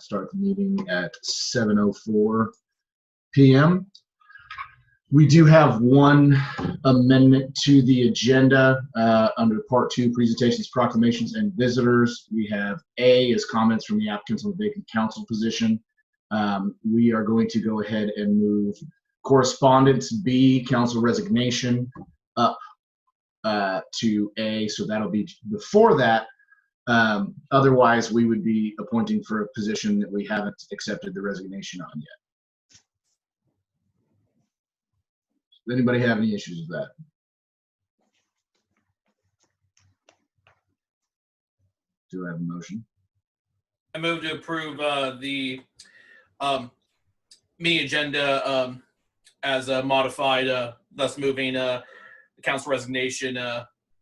start the meeting at 7:04 p.m. We do have one amendment to the agenda under Part 2, Presentations, Proclamations, and Visitors. We have A as comments from the applicants on the vacant council position. We are going to go ahead and move correspondence B, council resignation, up to A, so that'll be before that. Otherwise, we would be appointing for a position that we haven't accepted the resignation on yet. Does anybody have any issues with that? Do I have a motion? I move to approve the meeting agenda as modified, thus moving the council resignation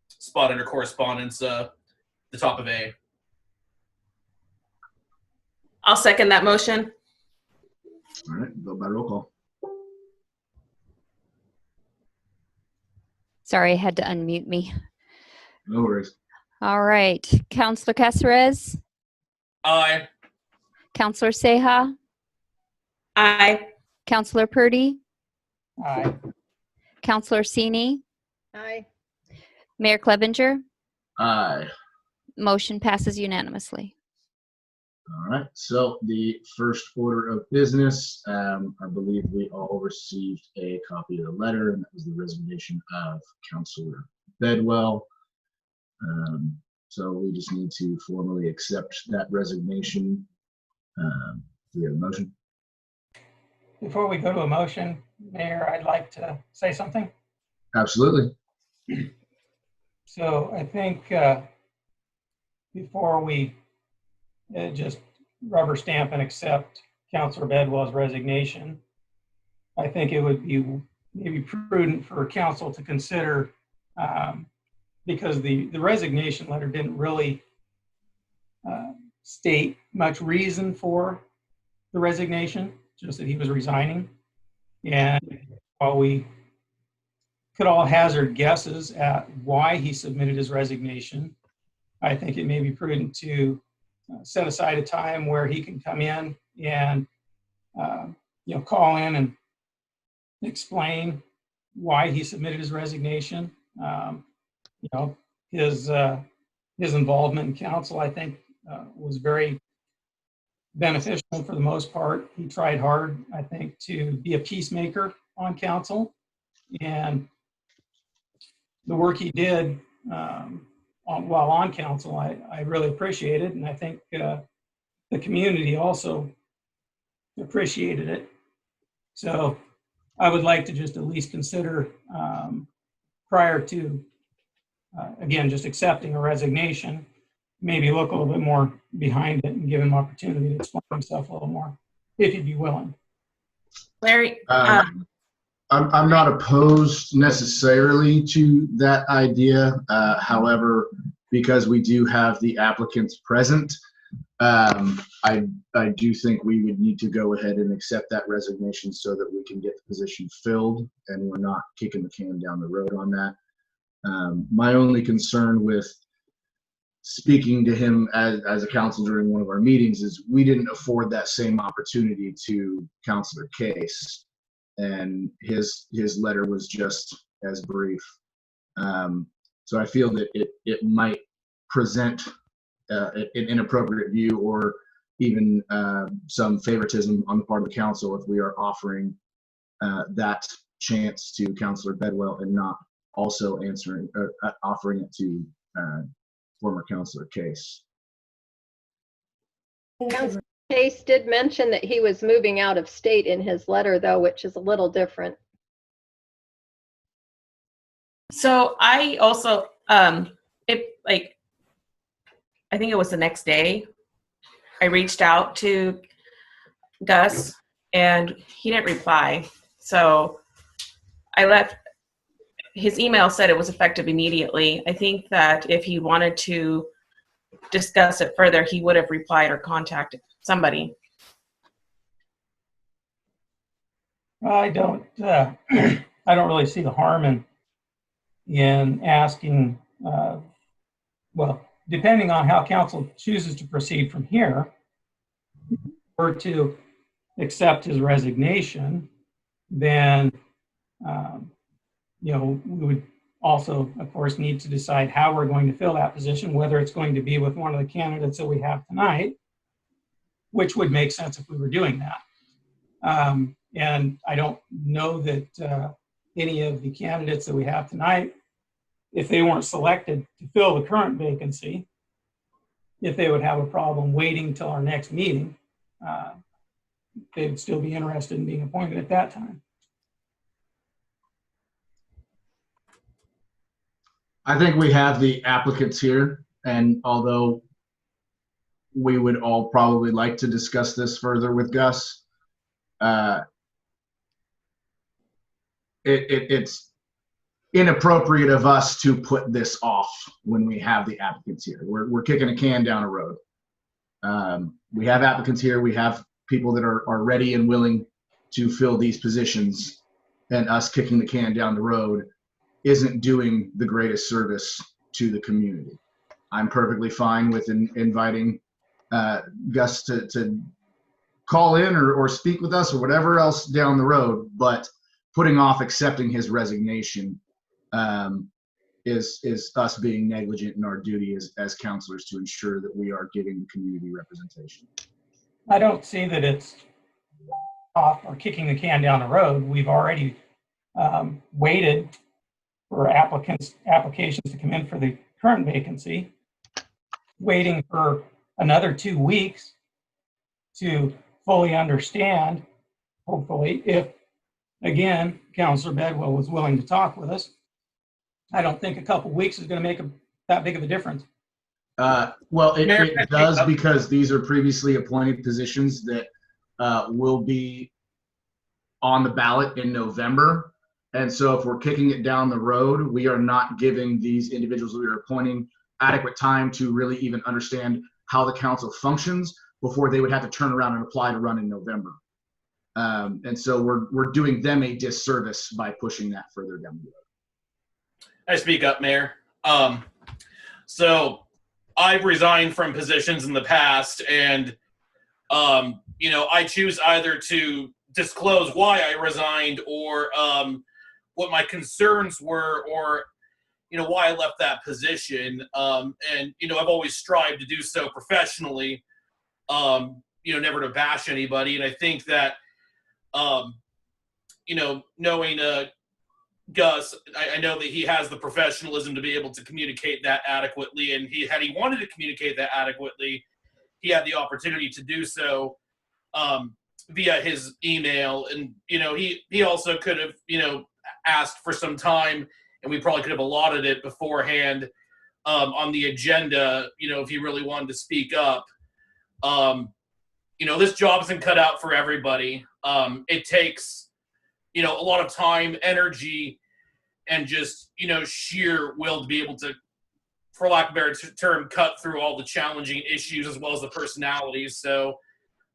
spot under correspondence, the top of A. I'll second that motion. All right, vote by roll call. Sorry, I had to unmute me. No worries. All right. Counselor Caceres, Aye. Counselor Seha, Aye. Counselor Purdy, Aye. Counselor Sini, Aye. Mayor Clevenger. Aye. Motion passes unanimously. All right, so the first order of business, I believe we all received a copy of the letter, and that was the resignation of Councilor Bedwell. So we just need to formally accept that resignation. Do we have a motion? Before we go to a motion, Mayor, I'd like to say something. Absolutely. So I think before we just rubber stamp and accept Councilor Bedwell's resignation, I think it would be maybe prudent for council to consider, because the resignation letter didn't really state much reason for the resignation, just that he was resigning. And while we could all hazard guesses at why he submitted his resignation, I think it may be prudent to set aside a time where he can come in and call in and explain why he submitted his resignation. His involvement in council, I think, was very beneficial for the most part. He tried hard, I think, to be a peacemaker on council, and the work he did while on council, I really appreciated, and I think the community also appreciated it. So I would like to just at least consider, prior to, again, just accepting a resignation, maybe look a little bit more behind it and give him opportunity to explain himself a little more, if he'd be willing. Larry, I'm not opposed necessarily to that idea. However, because we do have the applicants present, I do think we would need to go ahead and accept that resignation so that we can get the position filled and we're not kicking the can down the road on that. My only concern with speaking to him as a council during one of our meetings is we didn't afford that same opportunity to Councilor Case. And his letter was just as brief. So I feel that it might present an inappropriate view or even some favoritism on the part of the council if we are offering that chance to Councilor Bedwell and not also offering it to former Councilor Case. Councilor Case did mention that he was moving out of state in his letter, though, which is a little different. so I also, I think it was the next day, I reached out to Gus and he didn't reply. So I left, his email said it was effective immediately. I think that if he wanted to discuss it further, he would have replied or contacted somebody. I don't really see the harm in asking, well, depending on how council chooses to proceed from here, were to accept his resignation, then, we would also, of course, need to decide how we're going to fill that position, whether it's going to be with one of the candidates that we have tonight, which would make sense if we were doing that. And I don't know that any of the candidates that we have tonight, if they weren't selected to fill the current vacancy, if they would have a problem waiting till our next meeting, they would still be interested in being appointed at that time. I think we have the applicants here, and although we would all probably like to discuss this further with Gus, it's inappropriate of us to put this off when we have the applicants here. We're kicking a can down a road. We have applicants here. We have people that are ready and willing to fill these positions, and us kicking the can down the road isn't doing the greatest service to the community. I'm perfectly fine with inviting Gus to call in or speak with us or whatever else down the road, but putting off accepting his resignation is us being negligent in our duty as counselors to ensure that we are giving the community representation. I don't see that it's off or kicking the can down the road. We've already waited for applications to come in for the current vacancy, waiting for another 2 weeks to fully understand, hopefully, if, again, Councilor Bedwell was willing to talk with us. I don't think a couple weeks is going to make that big of a difference. Well, it does, because these are previously appointed positions that will be on the ballot in November. And so if we're kicking it down the road, we are not giving these individuals we are appointing adequate time to really even understand how the council functions before they would have to turn around and apply to run in November. And so we're doing them a disservice by pushing that further down the road. I speak up, Mayor. So I've resigned from positions in the past, and I choose either to disclose why I resigned or what my concerns were, or why I left that position. And I've always strived to do so professionally, never to bash anybody. And I think that knowing Gus, I know that he has the professionalism to be able to communicate that adequately, and had he wanted to communicate that adequately, he had the opportunity to do so via his email. And he also could have asked for some time, and we probably could have allotted it beforehand on the agenda, if he really wanted to speak up. This job isn't cut out for everybody. It takes a lot of time, energy, and just sheer will to be able to, for lack of a better term, cut through all the challenging issues as well as the personalities. So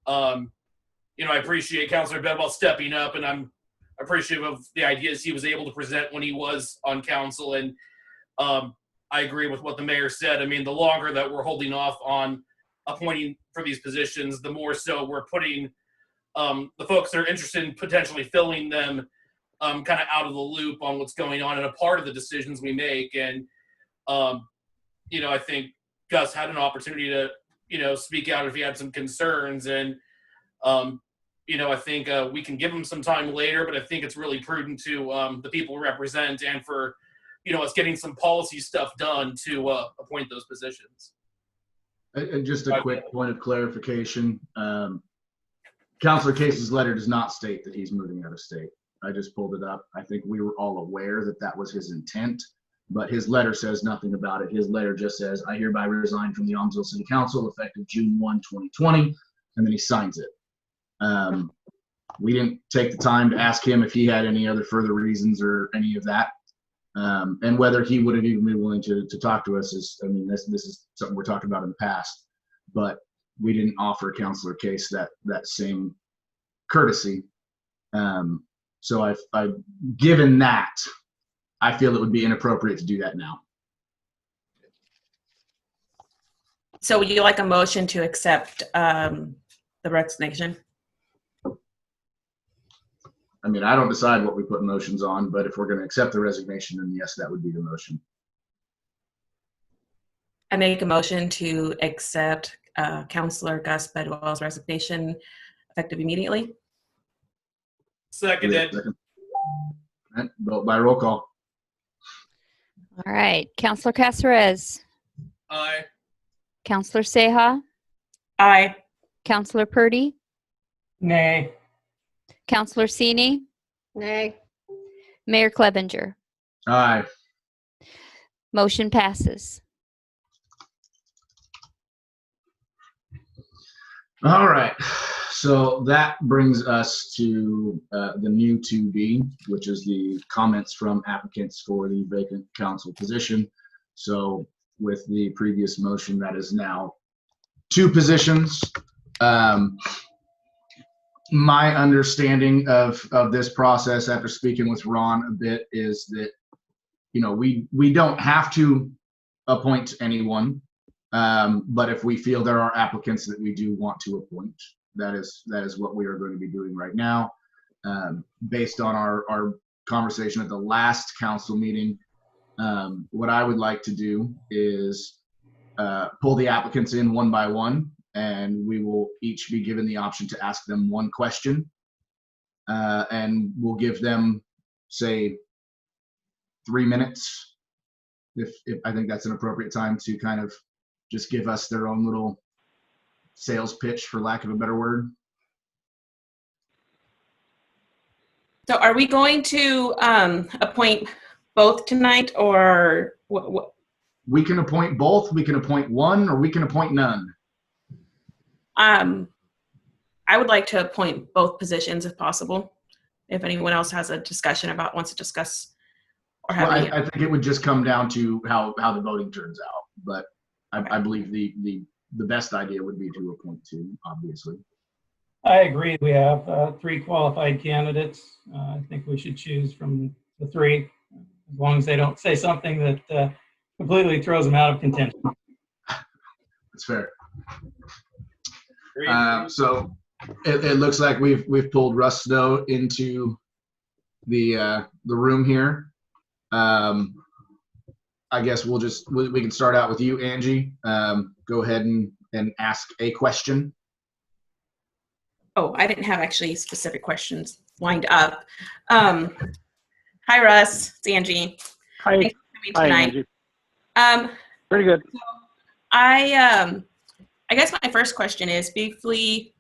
I appreciate Councilor Bedwell stepping up, and I'm appreciative of the ideas he was able to present when he was on council. And I agree with what the mayor said. I mean, the longer that we're holding off on appointing for these positions, the more so we're putting the folks that are interested in potentially filling them kind of out of the loop on what's going on and a part of the decisions we make. And I think Gus had an opportunity to speak out if he had some concerns. And I think we can give him some time later, but I think it's really prudent to the people we represent and for us getting some policy stuff done to appoint those positions. And just a quick point of clarification. Councilor Case's letter does not state that he's moving out of state. I just pulled it up. I think we were all aware that that was his intent, but his letter says nothing about it. His letter just says, I hereby resign from the Aumsville City Council effective June 1, 2020, and then he signs it. We didn't take the time to ask him if he had any other further reasons or any of that. And whether he would have even been willing to talk to us is, this is something we're talking about in the past, but we didn't offer Councilor Case that same courtesy. So I've given that, I feel it would be inappropriate to do that now. So would you like a motion to accept the resignation. I mean, I don't decide what we put motions on, but if we're going to accept the resignation, then yes, that would be the motion. I make a motion to accept Counselor Gus Bedwell's resignation effective immediately. Seconded. Second. All right, vote by roll call. All right. Counselor Caceres, Aye. Counselor Seha, Aye. Counselor Purdy, Nay. Counselor Sini, Nay. Mayor Clevenger. Aye. Motion passes. All right. So that brings us to the new 2B, which is the comments from applicants for the vacant council position. So with the previous motion, that is now 2 positions. My understanding of this process after speaking with Ron a bit is that, you know, we don't have to appoint anyone. But if we feel there are applicants that we do want to appoint, that is what we are going to be doing right now. Based on our conversation at the last council meeting, what I would like to do is pull the applicants in one by one, and we will each be given the option to ask them one question. And we'll give them, say, 3 minutes, if I think that's an appropriate time to kind of just give us their own little sales pitch, for lack of a better word. So are we going to appoint both tonight, or what? We can appoint both, we can appoint one, or we can appoint none. I would like to appoint both positions if possible. If anyone else has a discussion wants to discuss or have Well, any. I think it would just come down to how the voting turns out, but I believe the best idea would be to appoint 2, obviously. I agree. We have 3 qualified candidates. I think we should choose from the 3, as long as they don't say something that completely throws them out of contention. That's fair. Agreed. So it looks like we've pulled Russ Snow into the room here. I guess we can start out with you, Angie. Go ahead and ask a question. Oh, I didn't have actually specific questions lined up. Hi, Russ. It's Angie. Hi. Thanks for coming Hi, tonight. Angie. Pretty good. I guess my first question is briefly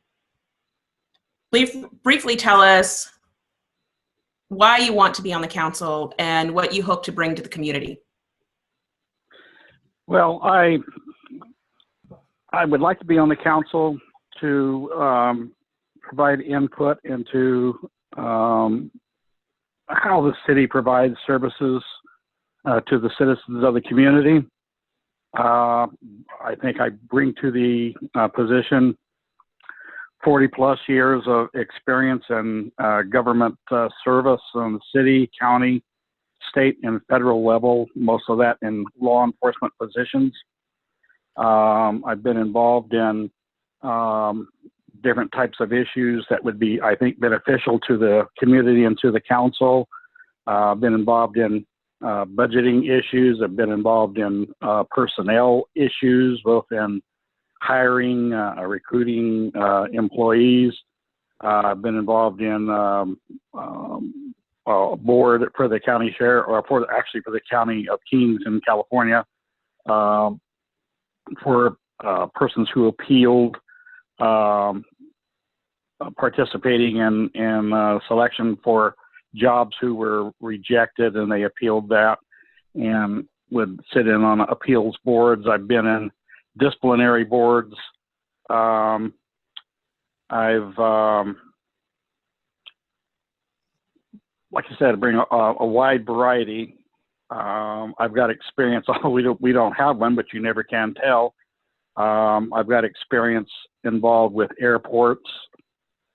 tell us why you want to be on the council and what you hope to bring to the community. Well, I would like to be on the council to provide input into how the city provides services to the citizens of the community. I think I bring to the position 40 plus years of experience in government service on the city, county, state, and federal level, most of that in law enforcement positions. I've been involved in different types of issues that would be, I think, beneficial to the community and to the council. I've been involved in budgeting issues. I've been involved in personnel issues, both in hiring, recruiting employees. I've been involved in board for the county sheriff, or for the county of Kings in California, for persons who appealed, participating in selection for jobs who were rejected, and they appealed that and would sit in on appeals boards. I've been in disciplinary boards. I've like I said, bring a wide variety. I've got experience. We don't have one, but you never can tell. I've got experience involved with airports.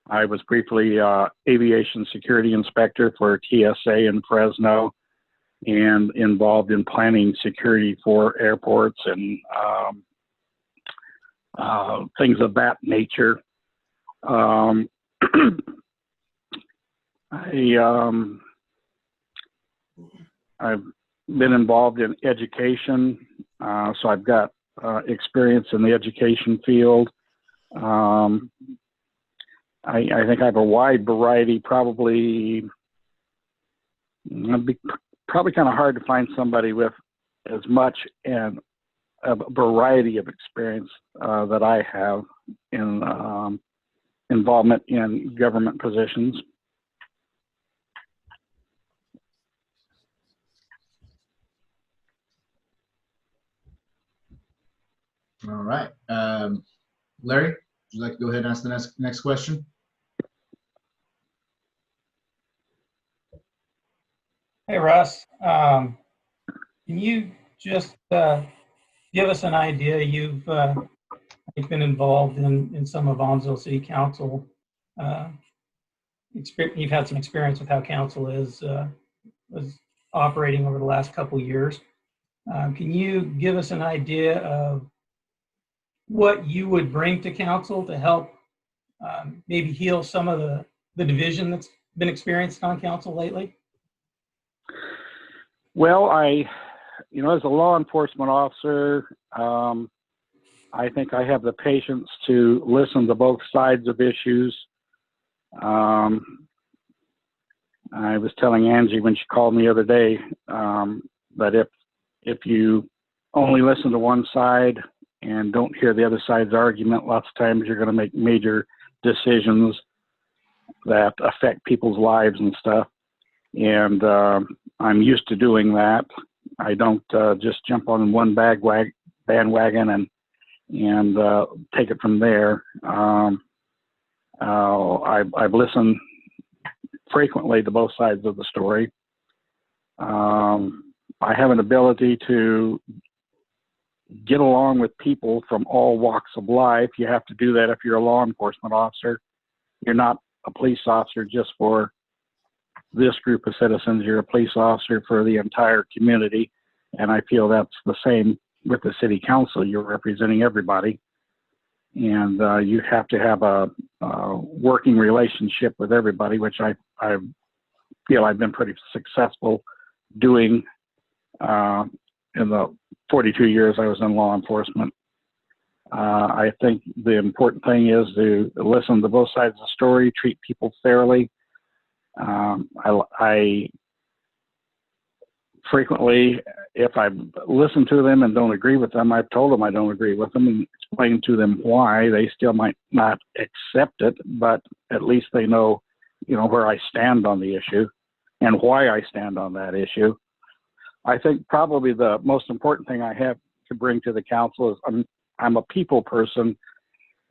I was briefly aviation security inspector for TSA in Fresno, and involved in planning security for airports and things of that nature. Um, I've been involved in education, so I've got experience in the education field. I think I have a wide variety. It'd be probably kind of hard to find somebody with as much and a variety of experience that I have in involvement in government positions. All right. Larry, would you like to go ahead and ask the next question? Hey, Russ. Can you just give us an idea? You've been involved in some of Aumsville City Council. You've had some experience with how council was operating over the last couple of years. Can you give us an idea of what you would bring to council to help maybe heal some of the division that's been experienced on council lately? Well, as a law enforcement officer, I think I have the patience to listen to both sides of issues. I was telling Angie when she called me the other day that if you only listen to one side and don't hear the other side's argument, lots of times you're going to make major decisions that affect people's lives and stuff. And I'm used to doing that. I don't just jump on one bandwagon and take it from there. I've listened frequently to both sides of the story. I have an ability to get along with people from all walks of life. You have to do that if you're a law enforcement officer. You're not a police officer just for this group of citizens. You're a police officer for the entire community. And I feel that's the same with the city council. You're representing everybody. And you have to have a working relationship with everybody, which I feel I've been pretty successful doing in the 42 years I was in law enforcement. I think the important thing is to listen to both sides of the story, treat people fairly. I frequently, if I listen to them and don't agree with them, I've told them I don't agree with them and explained to them why. They still might not accept it, but at least they know, where I stand on the issue and why I stand on that issue. I think probably the most important thing I have to bring to the council is I'm a people person,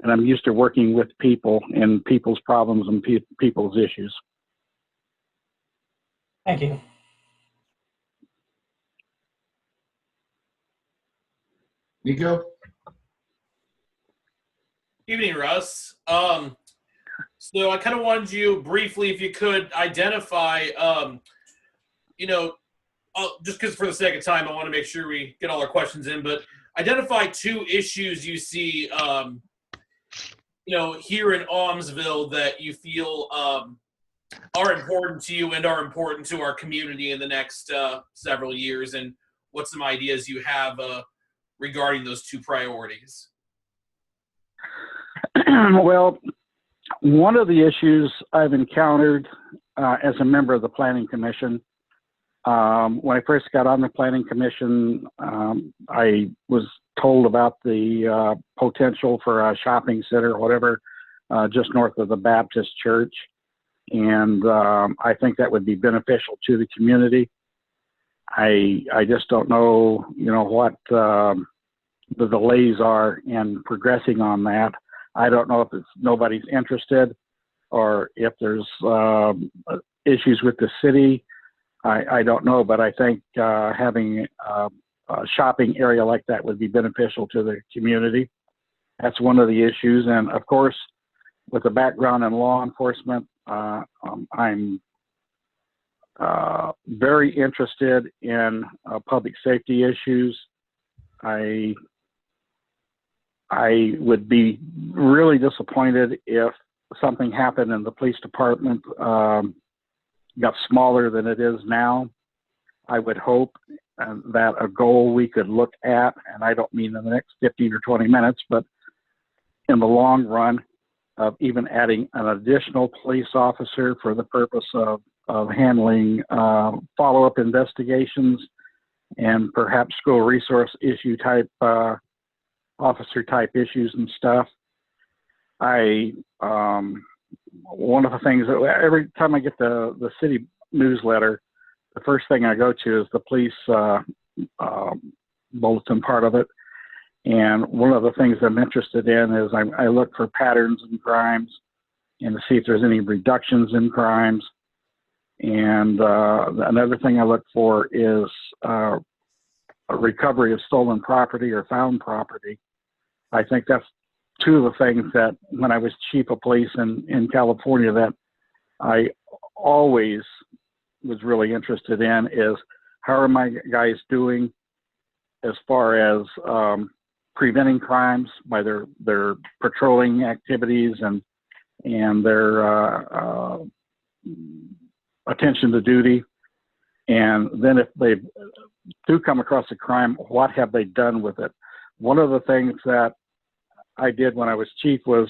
and I'm used to working with people and people's problems and people's issues. Thank you. Nico? Evening, Russ. So I kind of wanted you briefly, if you could, identify, just because for the sake of time, I want to make sure we get all our questions in, but identify two issues you see, here in Aumsville that you feel are important to you and are important to our community in the next several years, and what some ideas you have regarding those two priorities. Well, one of the issues I've encountered as a member of the Planning Commission, when I first got on the Planning Commission, I was told about the potential for a shopping center or whatever just north of the Baptist Church. And I think that would be beneficial to the community. I just don't know, what the delays are in progressing on that. I don't know if it's nobody's interested or if there's issues with the city. I don't know, but I think having a shopping area like that would be beneficial to the community. That's one of the issues. And of course, with a background in law enforcement, I'm very interested in public safety issues. I would be really disappointed if something happened in the police department, got smaller than it is now, I would hope that a goal we could look at, and I don't mean in the next 15 or 20 minutes, but in the long run, of even adding an additional police officer for the purpose of handling follow-up investigations and perhaps school resource issue type officer type issues and stuff. One of the things that every time I get the city newsletter, the first thing I go to is the police bulletin part of it. And one of the things I'm interested in is I look for patterns in crimes and to see if there's any reductions in crimes. And another thing I look for is a recovery of stolen property or found property. I think that's two of the things that when I was chief of police in California that I always was really interested in is how are my guys doing as far as preventing crimes by their patrolling activities and their attention to duty. And then if they do come across a crime, what have they done with it? One of the things that I did when I was chief was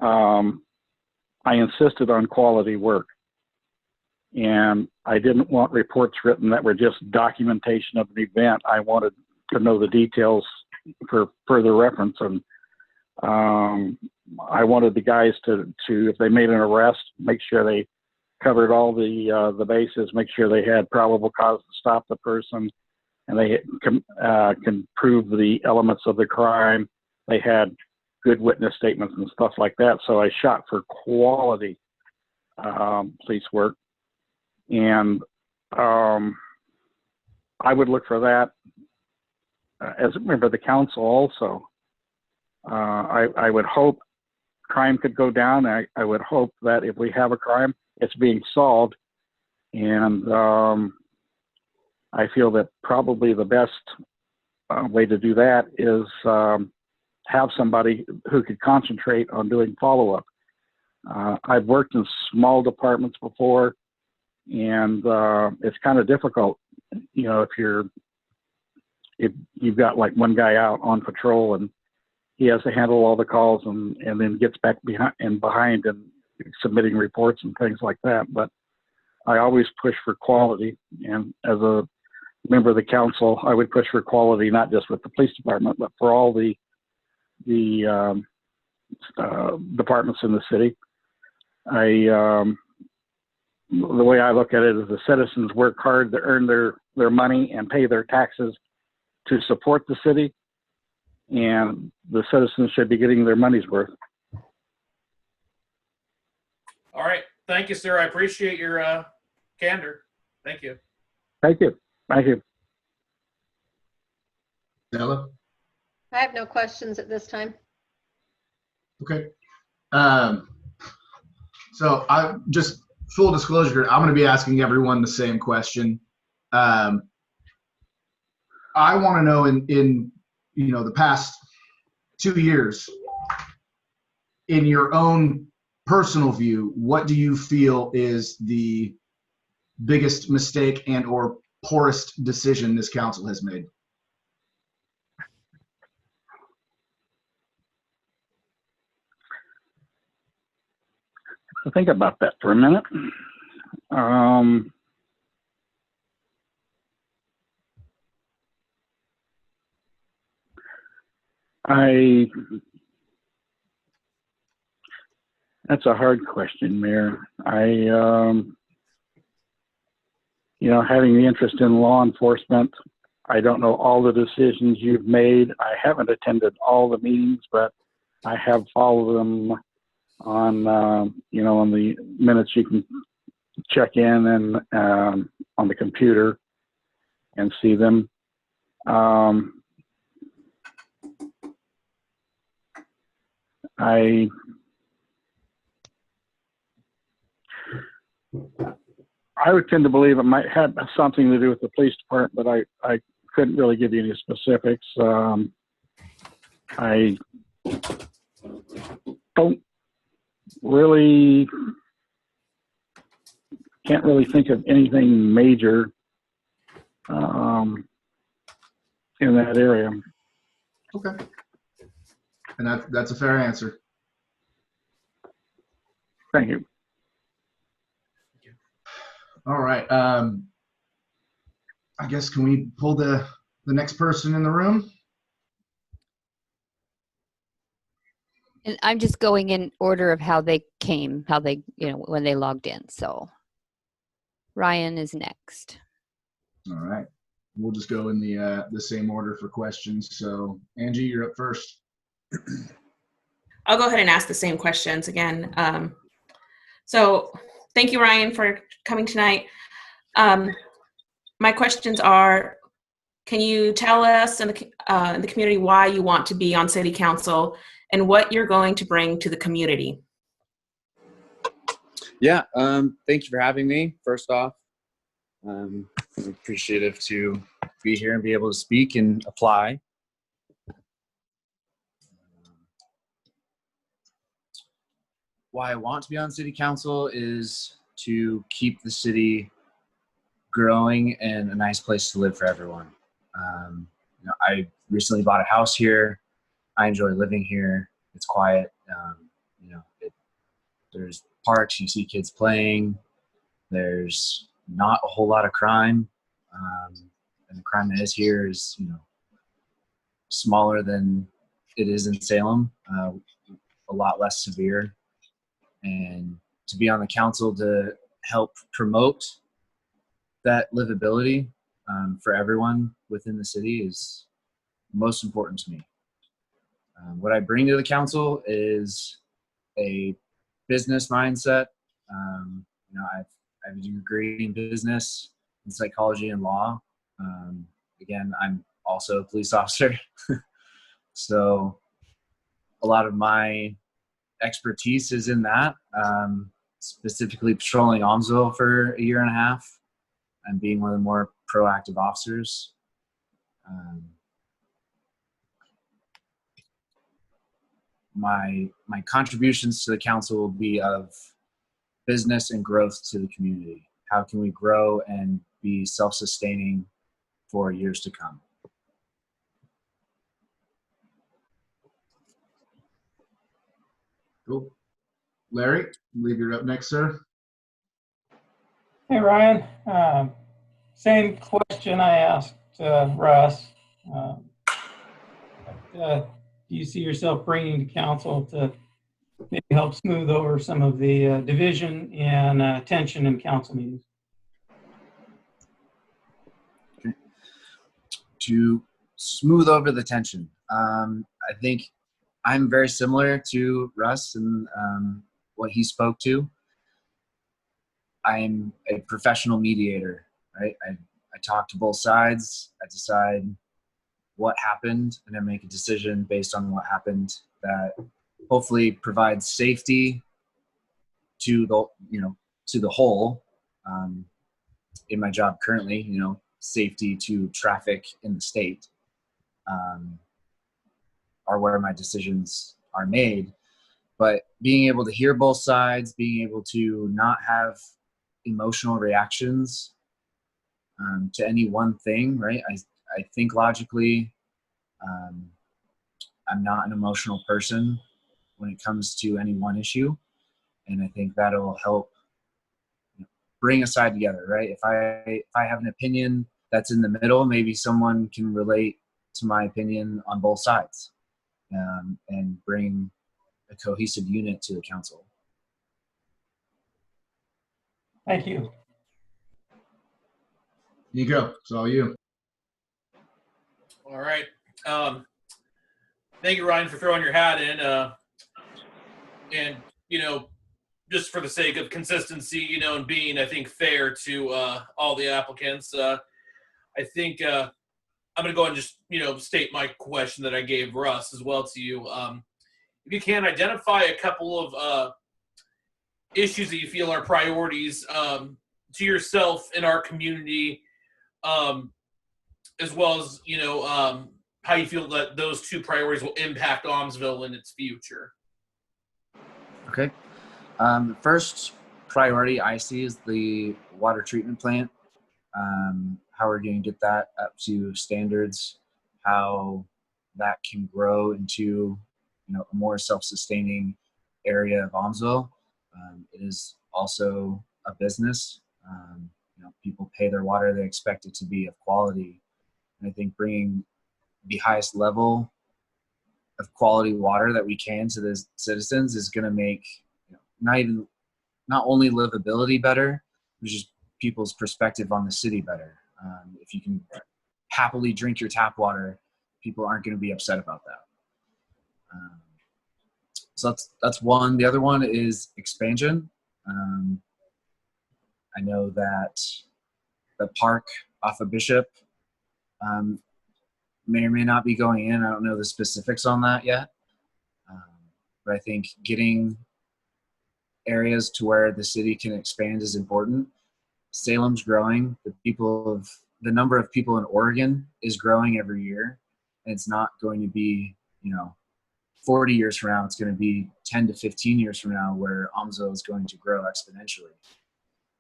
I insisted on quality work. And I didn't want reports written that were just documentation of an event. I wanted to know the details for further reference. And I wanted the guys to if they made an arrest, make sure they covered all the bases, make sure they had probable cause to stop the person, and they can prove the elements of the crime. They had good witness statements and stuff like that. So I shot for quality police work. And I would look for that as a member of the council also. I would hope crime could go down. I would hope that if we have a crime, it's being solved. And I feel that probably the best way to do that is have somebody who could concentrate on doing follow-up. I've worked in small departments before, and it's kind of difficult, you know, if you've got like one guy out on patrol and he has to handle all the calls and then gets back behind and submitting reports and things like that. But I always push for quality, and as a member of the council, I would push for quality, not just with the police department, but for all the departments in the city. The way I look at it is the citizens work hard to earn their money and pay their taxes to support the city, and the citizens should be getting their money's worth. All right. Thank you, sir. I appreciate your candor. Thank you. Thank you. Thank you. Stella? I have no questions at this time. Okay. So I just full disclosure, I'm going to be asking everyone the same question. I want to know in the past 2 years, in your own personal view, what do you feel is the biggest mistake and or poorest decision this council has made? Think about that for a minute. That's a hard question, Mayor. Having the interest in law enforcement, I don't know all the decisions you've made. I haven't attended all the meetings, but I have followed them on the minutes you can check in and on the computer and see them. I would tend to believe it might have something to do with the police department, but I couldn't really give you any specifics. I don't really, can't really think of anything major in that area. Okay. And that's a fair answer. Thank you. All right. I guess can we pull the next person in the room? And I'm just going in order of how they came, how they, when they logged in. So Ryan is next. All right. We'll just go in the same order for questions. So Angie, you're up first. I'll go ahead and ask the same questions again. So thank you, Ryan, for coming tonight. My questions are, can you tell us in the community why you want to be on city council and what you're going to bring to the community? Yeah, thank you for having me, first off. I'm appreciative to be here and be able to speak and apply. Why I want to be on city council is to keep the city growing and a nice place to live for everyone. I recently bought a house here. I enjoy living here. It's quiet. There's parks, you see kids playing. There's not a whole lot of crime. And the crime that is here is, smaller than it is in Salem, a lot less severe. And to be on the council to help promote that livability for everyone within the city is most important to me. What I bring to the council is a business mindset. I have a degree in business and psychology and law. Again, I'm also a police officer. So a lot of my expertise is in that, specifically patrolling Aumsville for a year and a half and being one of the more proactive officers. My contributions to the council will be of business and growth to the community. How can we grow and be self-sustaining for years to come? Cool. Larry, I believe you're up next, sir. Hey, Ryan. Same question I asked Russ. Do you see yourself bringing to council to maybe help smooth over some of the division and tension in council meetings? To smooth over the tension, I think I'm very similar to Russ and what he spoke to. I'm a professional mediator, right? I talk to both sides. I decide what happened, and I make a decision based on what happened that hopefully provides safety to the whole. In my job currently, safety to traffic in the state, are where my decisions are made. But being able to hear both sides, being able to not have emotional reactions to any one thing, right? I think logically. I'm not an emotional person when it comes to any one issue. And I think that'll help bring a side together, right? If I have an opinion that's in the middle, maybe someone can relate to my opinion on both sides, and bring a cohesive unit to the council. Thank you. You go. It's all you. All right. Thank you, Ryan, for throwing your hat in. And, just for the sake of consistency, and being, I think, fair to all the applicants, I think I'm going to go and just, state my question that I gave Russ as well to you. If you can identify a couple of issues that you feel are priorities to yourself in our community, as well as, how you feel that those two priorities will impact Aumsville in its future. Okay. First priority I see is the water treatment plant. How we're going to get that up to standards, how that can grow into, a more self-sustaining area of Aumsville. It is also a business. People pay their water; they expect it to be of quality. And I think bringing the highest level of quality water that we can to the citizens is going to make not only livability better, but just people's perspective on the city better. If you can happily drink your tap water, people aren't going to be upset about that. So that's one. The other one is expansion. I know that the park off of Bishop may or may not be going in. I don't know the specifics on that yet. But I think getting areas to where the city can expand is important. Salem's growing. The number of people in Oregon is growing every year. And it's not going to be, 40 years from now. It's going to be 10 to 15 years from now where Aumsville is going to grow exponentially.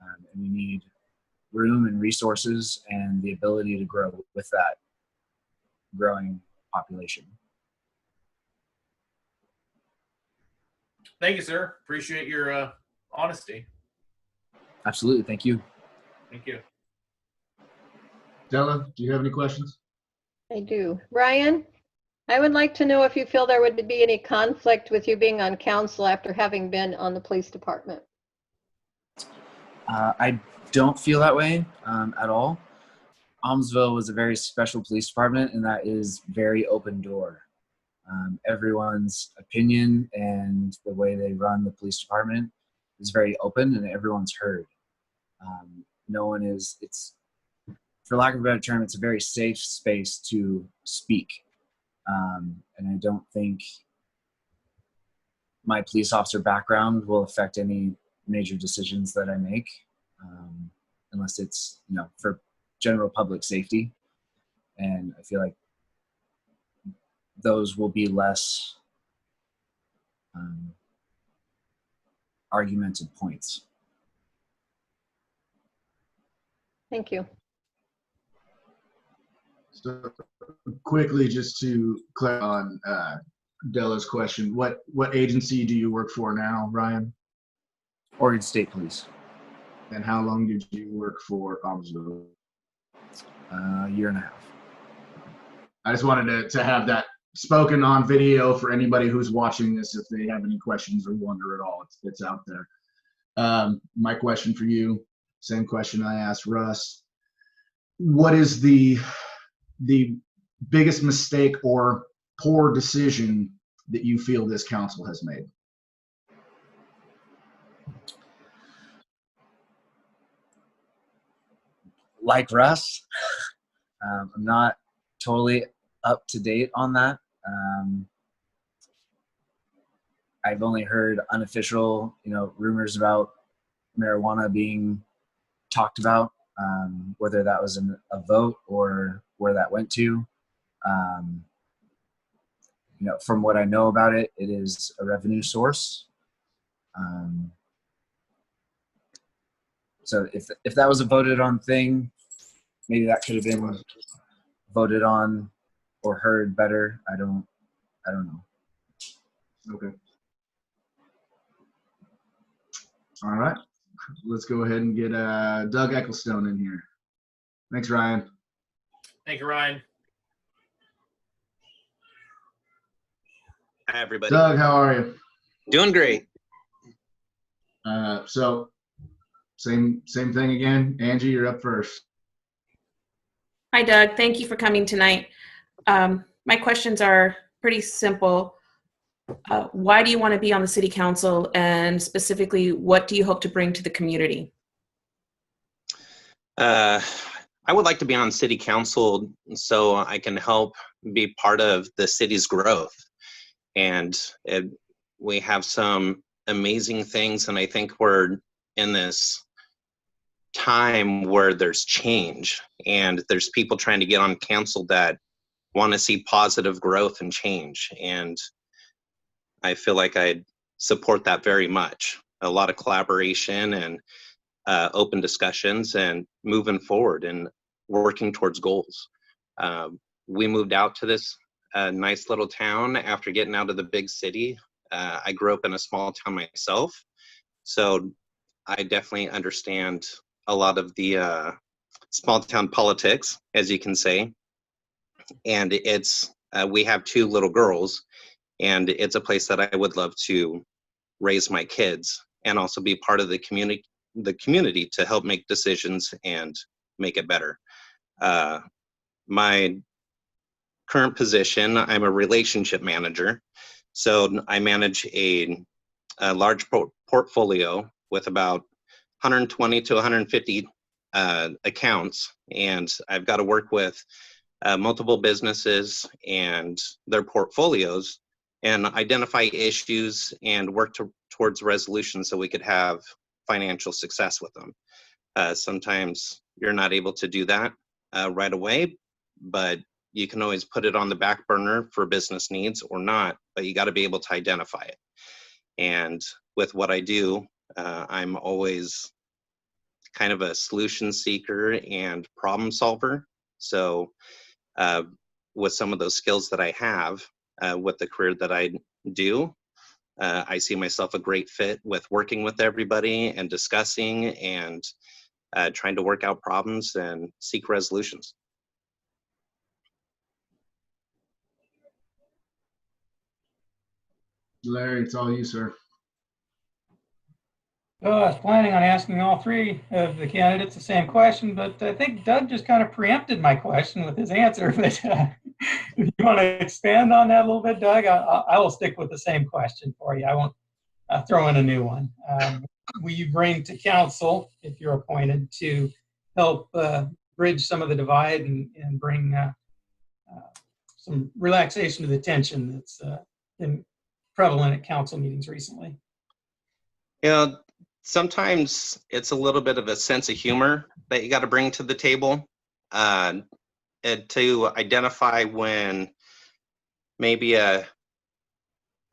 And we need room and resources and the ability to grow with that growing population. Thank you, sir. Appreciate your honesty. Absolutely. Thank you. Thank you. Della, do you have any questions? I do. Ryan, I would like to know if you feel there would be any conflict with you being on council after having been on the police department. I don't feel that way at all. Aumsville was a very special police department, and that is very open door. Everyone's opinion and the way they run the police department is very open, and everyone's heard. No one is, for lack of a better term, it's a very safe space to speak. And I don't think my police officer background will affect any major decisions that I make, unless it's, for general public safety. And I feel like those will be less argumented points. Thank you. So quickly, just to clarify on Della's question, what agency do you work for now, Ryan? Oregon State Police. And how long did you work for Aumsville? A year and a half. I just wanted to have that spoken on video for anybody who's watching this. If they have any questions or wonder at all, it's out there. My question for you, same question I asked Russ. What is the biggest mistake or poor decision that you feel this council has made? Like Russ, I'm not totally up to date on that. I've only heard unofficial, rumors about marijuana being talked about, whether that was a vote or where that went to. From what I know about it, it is a revenue source. So if that was a voted on thing, maybe that could have been voted on or heard better. I don't know. Okay. All right. Let's go ahead and get Doug Ecclestone in here. Thanks, Ryan. Thank you, Ryan. Hi, everybody. Doug, how are you? Doing great. So same thing again. Angie, you're up first. Hi, Doug. Thank you for coming tonight. My questions are pretty simple. Why do you want to be on the city council, and specifically, what do you hope to bring to the community? I would like to be on city council so I can help be part of the city's growth. And we have some amazing things, and I think we're in this time where there's change, and there's people trying to get on council that want to see positive growth and change. And I feel like I'd support that very much. A lot of collaboration and open discussions and moving forward and working towards goals. We moved out to this nice little town after getting out of the big city. I grew up in a small town myself, so I definitely understand a lot of the small town politics, as you can say. And it's we have 2 little girls, and it's a place that I would love to raise my kids and also be part of the community to help make decisions and make it better. My current position, I'm a relationship manager. So I manage a large portfolio with about 120 to 150 accounts, and I've got to work with multiple businesses and their portfolios and identify issues and work towards resolution so we could have financial success with them. Sometimes you're not able to do that right away, but you can always put it on the back burner for business needs or not, but you got to be able to identify it. And with what I do, I'm always kind of a solution seeker and problem solver. So with some of those skills that I have with the career that I do, I see myself a great fit with working with everybody and discussing and trying to work out problems and seek resolutions. Larry, it's all you, sir. I was planning on asking all 3 of the candidates the same question, but I think Doug just kind of preempted my question with his answer. But if you want to expand on that a little bit, Doug, I will stick with the same question for you. I won't throw in a new one. Will you bring to council, if you're appointed, to help bridge some of the divide and bring some relaxation to the tension that's been prevalent at council meetings recently? Sometimes it's a little bit of a sense of humor that you got to bring to the table and to identify when maybe a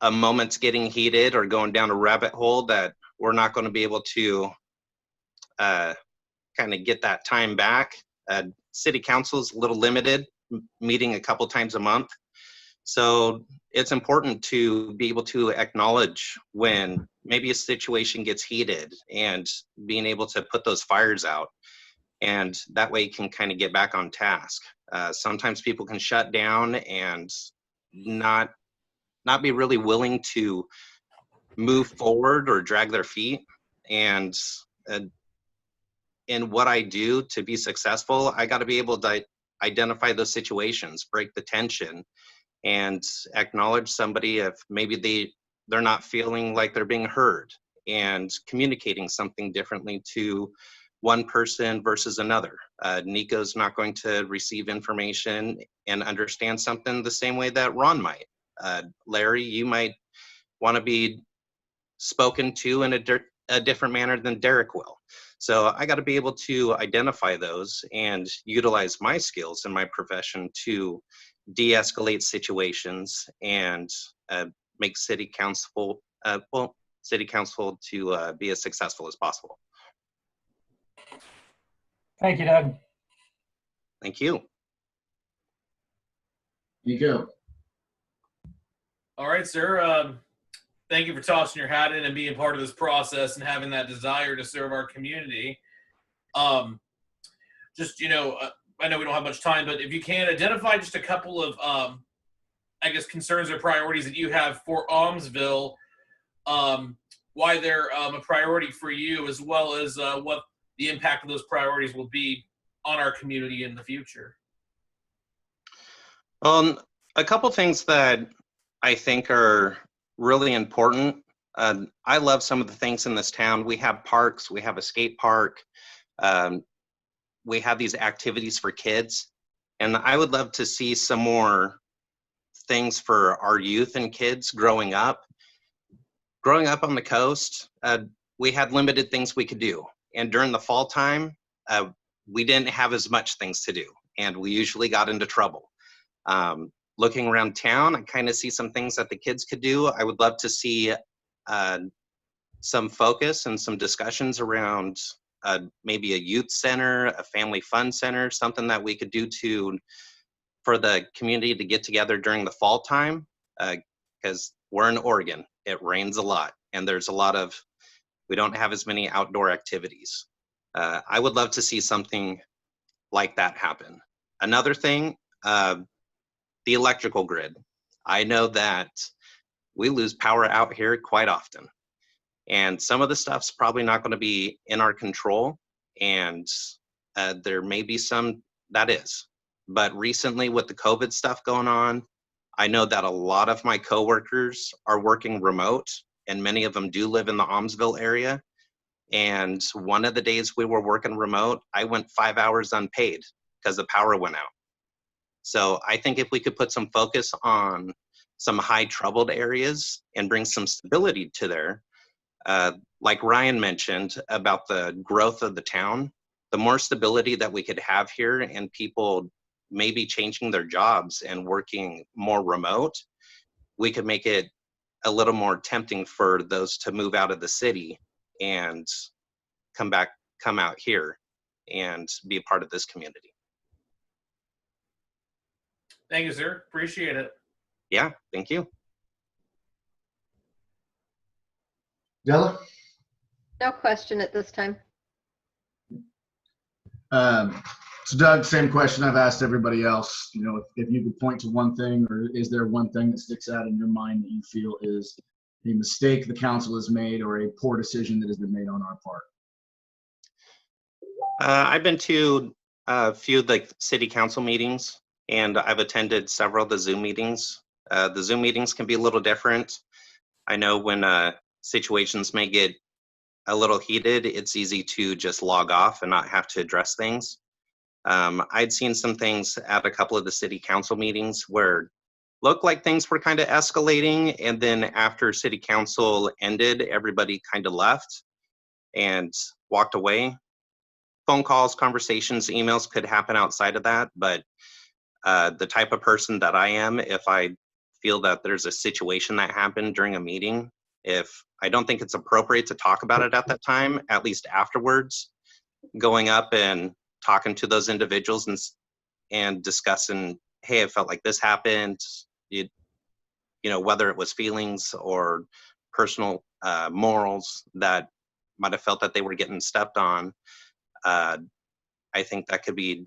moment's getting heated or going down a rabbit hole that we're not going to be able to kind of get that time back. City council is a little limited, meeting a couple times a month. So it's important to be able to acknowledge when maybe a situation gets heated and being able to put those fires out. And that way you can kind of get back on task. Sometimes people can shut down and not be really willing to move forward or drag their feet. And in what I do to be successful, I got to be able to identify those situations, break the tension, and acknowledge somebody if maybe they're not feeling like they're being heard, and communicating something differently to one person versus another. Nico's not going to receive information and understand something the same way that Ron might. Larry, you might want to be spoken to in a different manner than Derek will. So I got to be able to identify those and utilize my skills in my profession to de-escalate situations and make city council to be as successful as possible. Thank you, Doug. Thank you. Nico. All right, sir. Thank you for tossing your hat in and being part of this process and having that desire to serve our community. Just, I know we don't have much time, but if you can identify just a couple of, I guess, concerns or priorities that you have for Aumsville, why they're a priority for you, as well as what the impact of those priorities will be on our community in the future. A couple things that I think are really important. I love some of the things in this town. We have parks, we have a skate park, we have these activities for kids, and I would love to see some more things for our youth and kids growing up. Growing up on the coast, we had limited things we could do, and during the fall time, we didn't have as much things to do, and we usually got into trouble. Looking around town, I kind of see some things that the kids could do. I would love to see some focus and some discussions around maybe a youth center, a family fun center, something that we could do for the community to get together during the fall time, because we're in Oregon. It rains a lot, and we don't have as many outdoor activities. I would love to see something like that happen. Another thing, the electrical grid. I know that we lose power out here quite often. And some of the stuff's probably not going to be in our control, and there may be some that is. But recently with the COVID stuff going on, I know that a lot of my coworkers are working remote, and many of them do live in the Aumsville area. And one of the days we were working remote, I went 5 hours unpaid because the power went out. So I think if we could put some focus on some high troubled areas and bring some stability to there, like Ryan mentioned about the growth of the town, the more stability that we could have here and people maybe changing their jobs and working more remote, we could make it a little more tempting for those to move out of the city and come out here and be a part of this community. Thank you, sir. Appreciate it. Yeah, thank you. Della? No question at this time. So Doug, same question I've asked everybody else. You know, if you could point to one thing, or is there one thing that sticks out in your mind that you feel is a mistake the council has made or a poor decision that has been made on our part? I've been to a few of the city council meetings, and I've attended several of the Zoom meetings. The Zoom meetings can be a little different. I know when situations may get a little heated, it's easy to just log off and not have to address things. I'd seen some things at a couple of the city council meetings where looked like things were kind of escalating, and then after city council ended, everybody kind of left and walked away. Phone calls, conversations, emails could happen outside of that, but the type of person that I am, if I feel that there's a situation that happened during a meeting, if I don't think it's appropriate to talk about it at that time, at least afterwards, going up and talking to those individuals and discussing, hey, I felt like this happened, you know, whether it was feelings or personal morals that might have felt that they were getting stepped on. I think that could be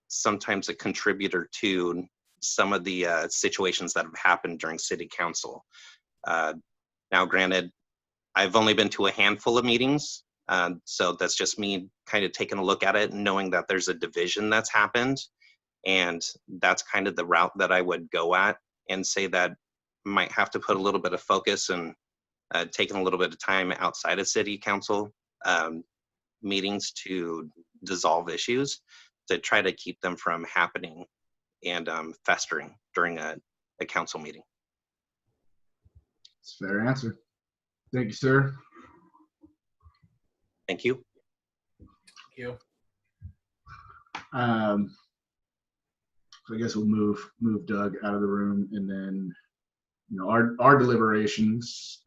sometimes a contributor to some of the situations that have happened during city council. Now, granted, I've only been to a handful of meetings, so that's just me kind of taking a look at it and knowing that there's a division that's happened, and that's kind of the route that I would go at and say that might have to put a little bit of focus and taking a little bit of time outside of city council meetings to dissolve issues, to try to keep them from happening and festering during a council meeting. It's a fair answer. Thank you, sir. Thank you. Thank you. So I guess we'll move Doug out of the room, and then, you know, our deliberations.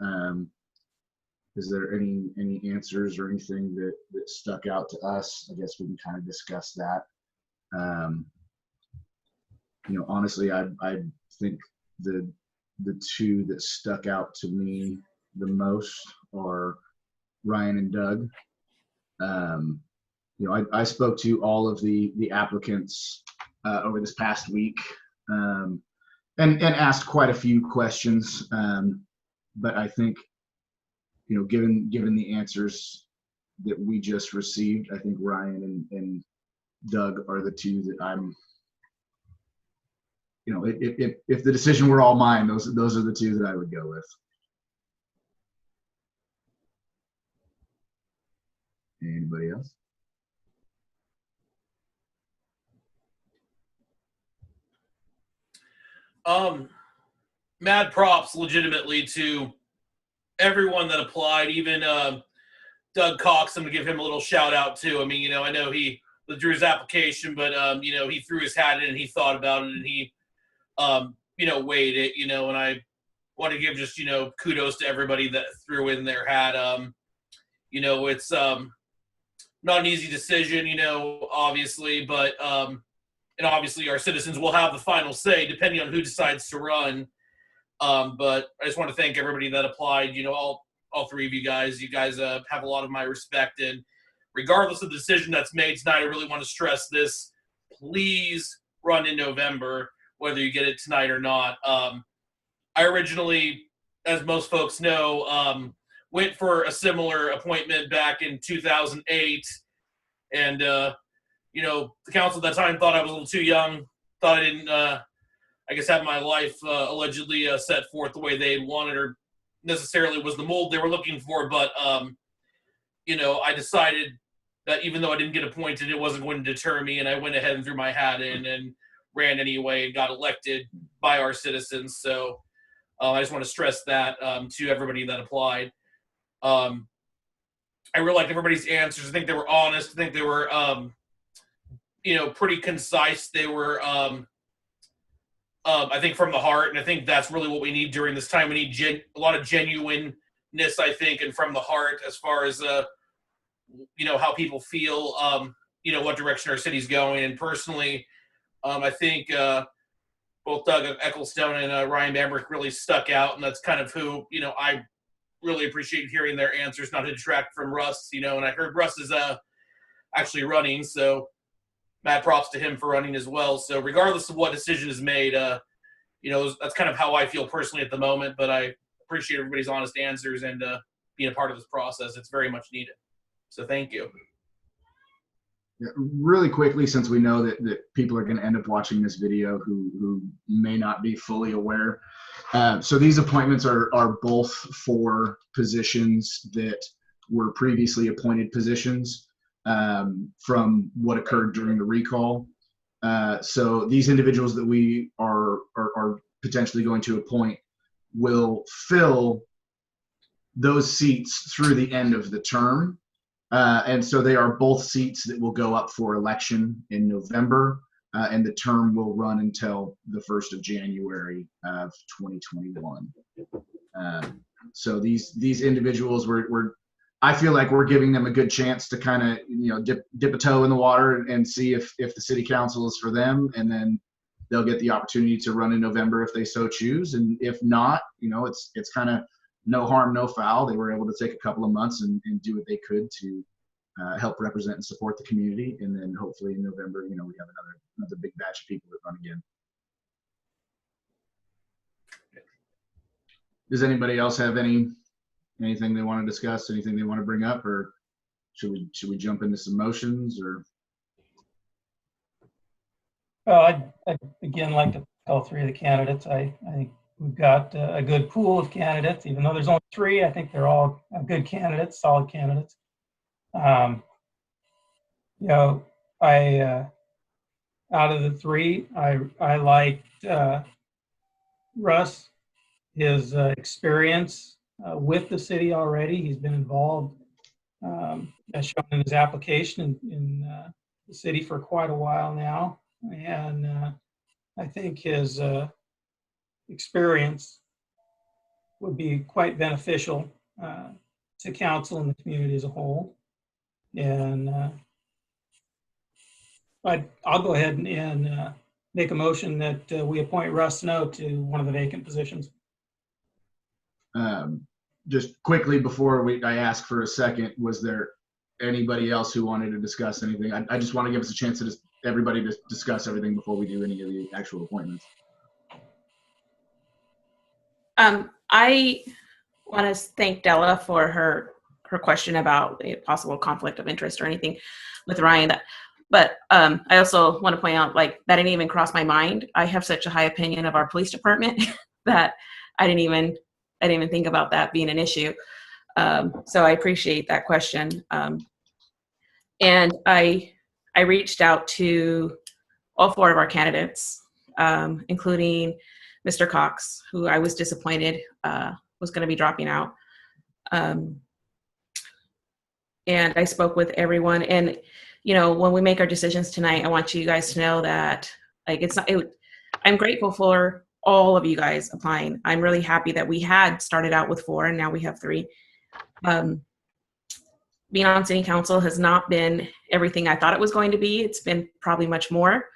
Is there any answers or anything that stuck out to us? I guess we can kind of discuss that. You know, honestly, I think the two that stuck out to me the most are Ryan and Doug. You know, I spoke to all of the applicants over this past week, and asked quite a few questions. But I think, you know, given the answers that we just received, I think Ryan and Doug are the two that I'm, you know, if the decision were all mine, those are the two that I would go with. Anybody else? Mad props legitimately to everyone that applied, even Doug Cox. I'm gonna give him a little shout out too. I mean, you know, I know he withdrew his application, but you know, he threw his hat in and he thought about it, and he you know, weighed it, you know, and I want to give just, kudos to everybody that threw in their hat. It's not an easy decision, obviously, but and obviously our citizens will have the final say depending on who decides to run. But I just want to thank everybody that applied, all three of you guys. You guys have a lot of my respect, and regardless of the decision that's made tonight, I really want to stress this. Please run in November, whether you get it tonight or not. I originally, as most folks know, went for a similar appointment back in 2008. And, the council at that time thought I was a little too young, thought I didn't, have my life allegedly set forth the way they wanted or necessarily was the mold they were looking for. But, I decided that even though I didn't get appointed, it wasn't going to deter me. And I went ahead and threw my hat in and ran anyway and got elected by our citizens. So I just want to stress that to everybody that applied. I really liked everybody's answers. I think they were honest. I think they were, pretty concise. They were, I think, from the heart. And I think that's really what we need during this time. We need a lot of genuineness, I think, and from the heart as far as, how people feel, what direction our city's going. And personally, I think both Doug Ecclestone and Ryan Bambrick really stuck out. And that's kind of who, I really appreciate hearing their answers, not to detract from Russ, and I heard Russ is actually running, so mad props to him for running as well. So regardless of what decision is made, that's kind of how I feel personally at the moment, but I appreciate everybody's honest answers and being a part of this process. It's very much needed. So thank you. Yeah, really quickly, since we know that people are going to end up watching this video who may not be fully aware. So these appointments are both for positions that were previously appointed positions from what occurred during the recall. So these individuals that we are potentially going to appoint will fill those seats through the end of the term. And so they are both seats that will go up for election in November, and the term will run until the 1st of January of 2021. So these individuals, I feel like we're giving them a good chance to kind of, dip a toe in the water and see if the city council is for them, and then they'll get the opportunity to run in November if they so choose. And if not, it's kind of no harm, no foul. They were able to take a couple of months and do what they could to help represent and support the community. And then hopefully in November, we have another big batch of people that run again. Does anybody else have anything they want to discuss, anything they want to bring up, or should we jump into some motions? Or Well, I'd again like to tell three of the candidates. I think we've got a good pool of candidates, even though there's only three. I think they're all good candidates, solid candidates. Out of the three, I liked Russ, his experience with the city already. He's been involved, as shown in his application, in the city for quite a while now. And I think his experience would be quite beneficial to council and the community as a whole. And I'll go ahead and make a motion that we appoint Russ Snow to one of the vacant positions. Just quickly before I ask for a second, was there anybody else who wanted to discuss anything? I just want to give us a chance to everybody to discuss everything before we do any of the actual appointments. I want to thank Della for her question about a possible conflict of interest or anything with Ryan. But I also want to point out, that didn't even cross my mind. I have such a high opinion of our police department that I didn't even think about that being an issue. So I appreciate that question. And I reached out to all four of our candidates, including Mr. Cox, who I was disappointed was going to be dropping out. And I spoke with everyone. And, when we make our decisions tonight, I want you guys to know that I'm grateful for all of you guys applying. I'm really happy that we had started out with 4 and now we have 3. Being on city council has not been everything I thought it was going to be. It's been probably much more.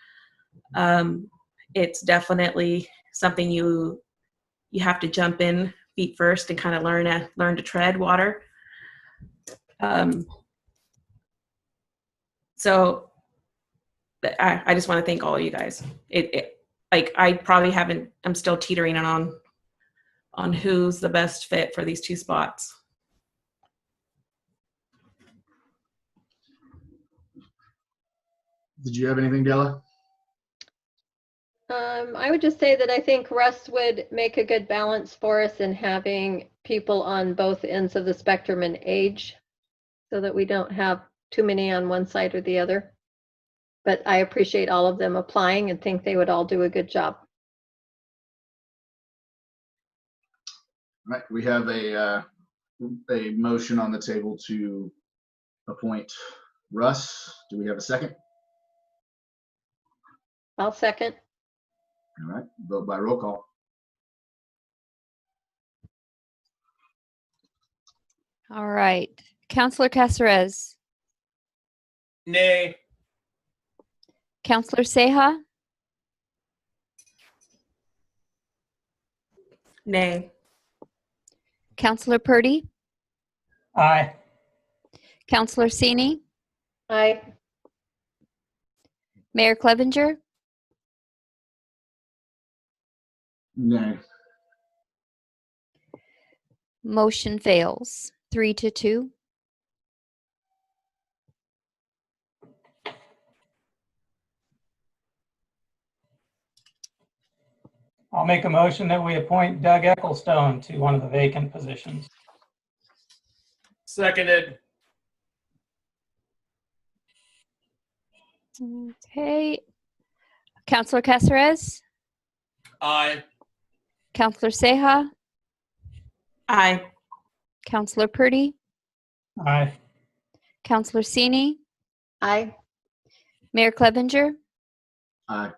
It's definitely something you have to jump in feet first and kind of learn to tread water. So I just want to thank all of you guys. I probably haven't, I'm still teetering on who's the best fit for these 2 spots. Did you have anything, Della? I would just say that I think Russ would make a good balance for us in having people on both ends of the spectrum in age, so that we don't have too many on one side or the other. But I appreciate all of them applying and think they would all do a good job. All right, we have a motion on the table to appoint Russ. Do we have a second? I'll second. All right, vote by roll call. All right. Counselor Caceres, Nay. Counselor Seha, Nay. Counselor Purdy, Aye. Counselor Sini, Aye. Mayor Clevenger, Nay. motion fails 3-2. I'll make a motion that we appoint Doug Ecclestone to one of the vacant positions. Seconded. Okay. Counselor Caceres, Aye. Counselor Seha, Aye. Counselor Purdy, Aye. Counselor Sini, Aye. Mayor Clevenger, Aye.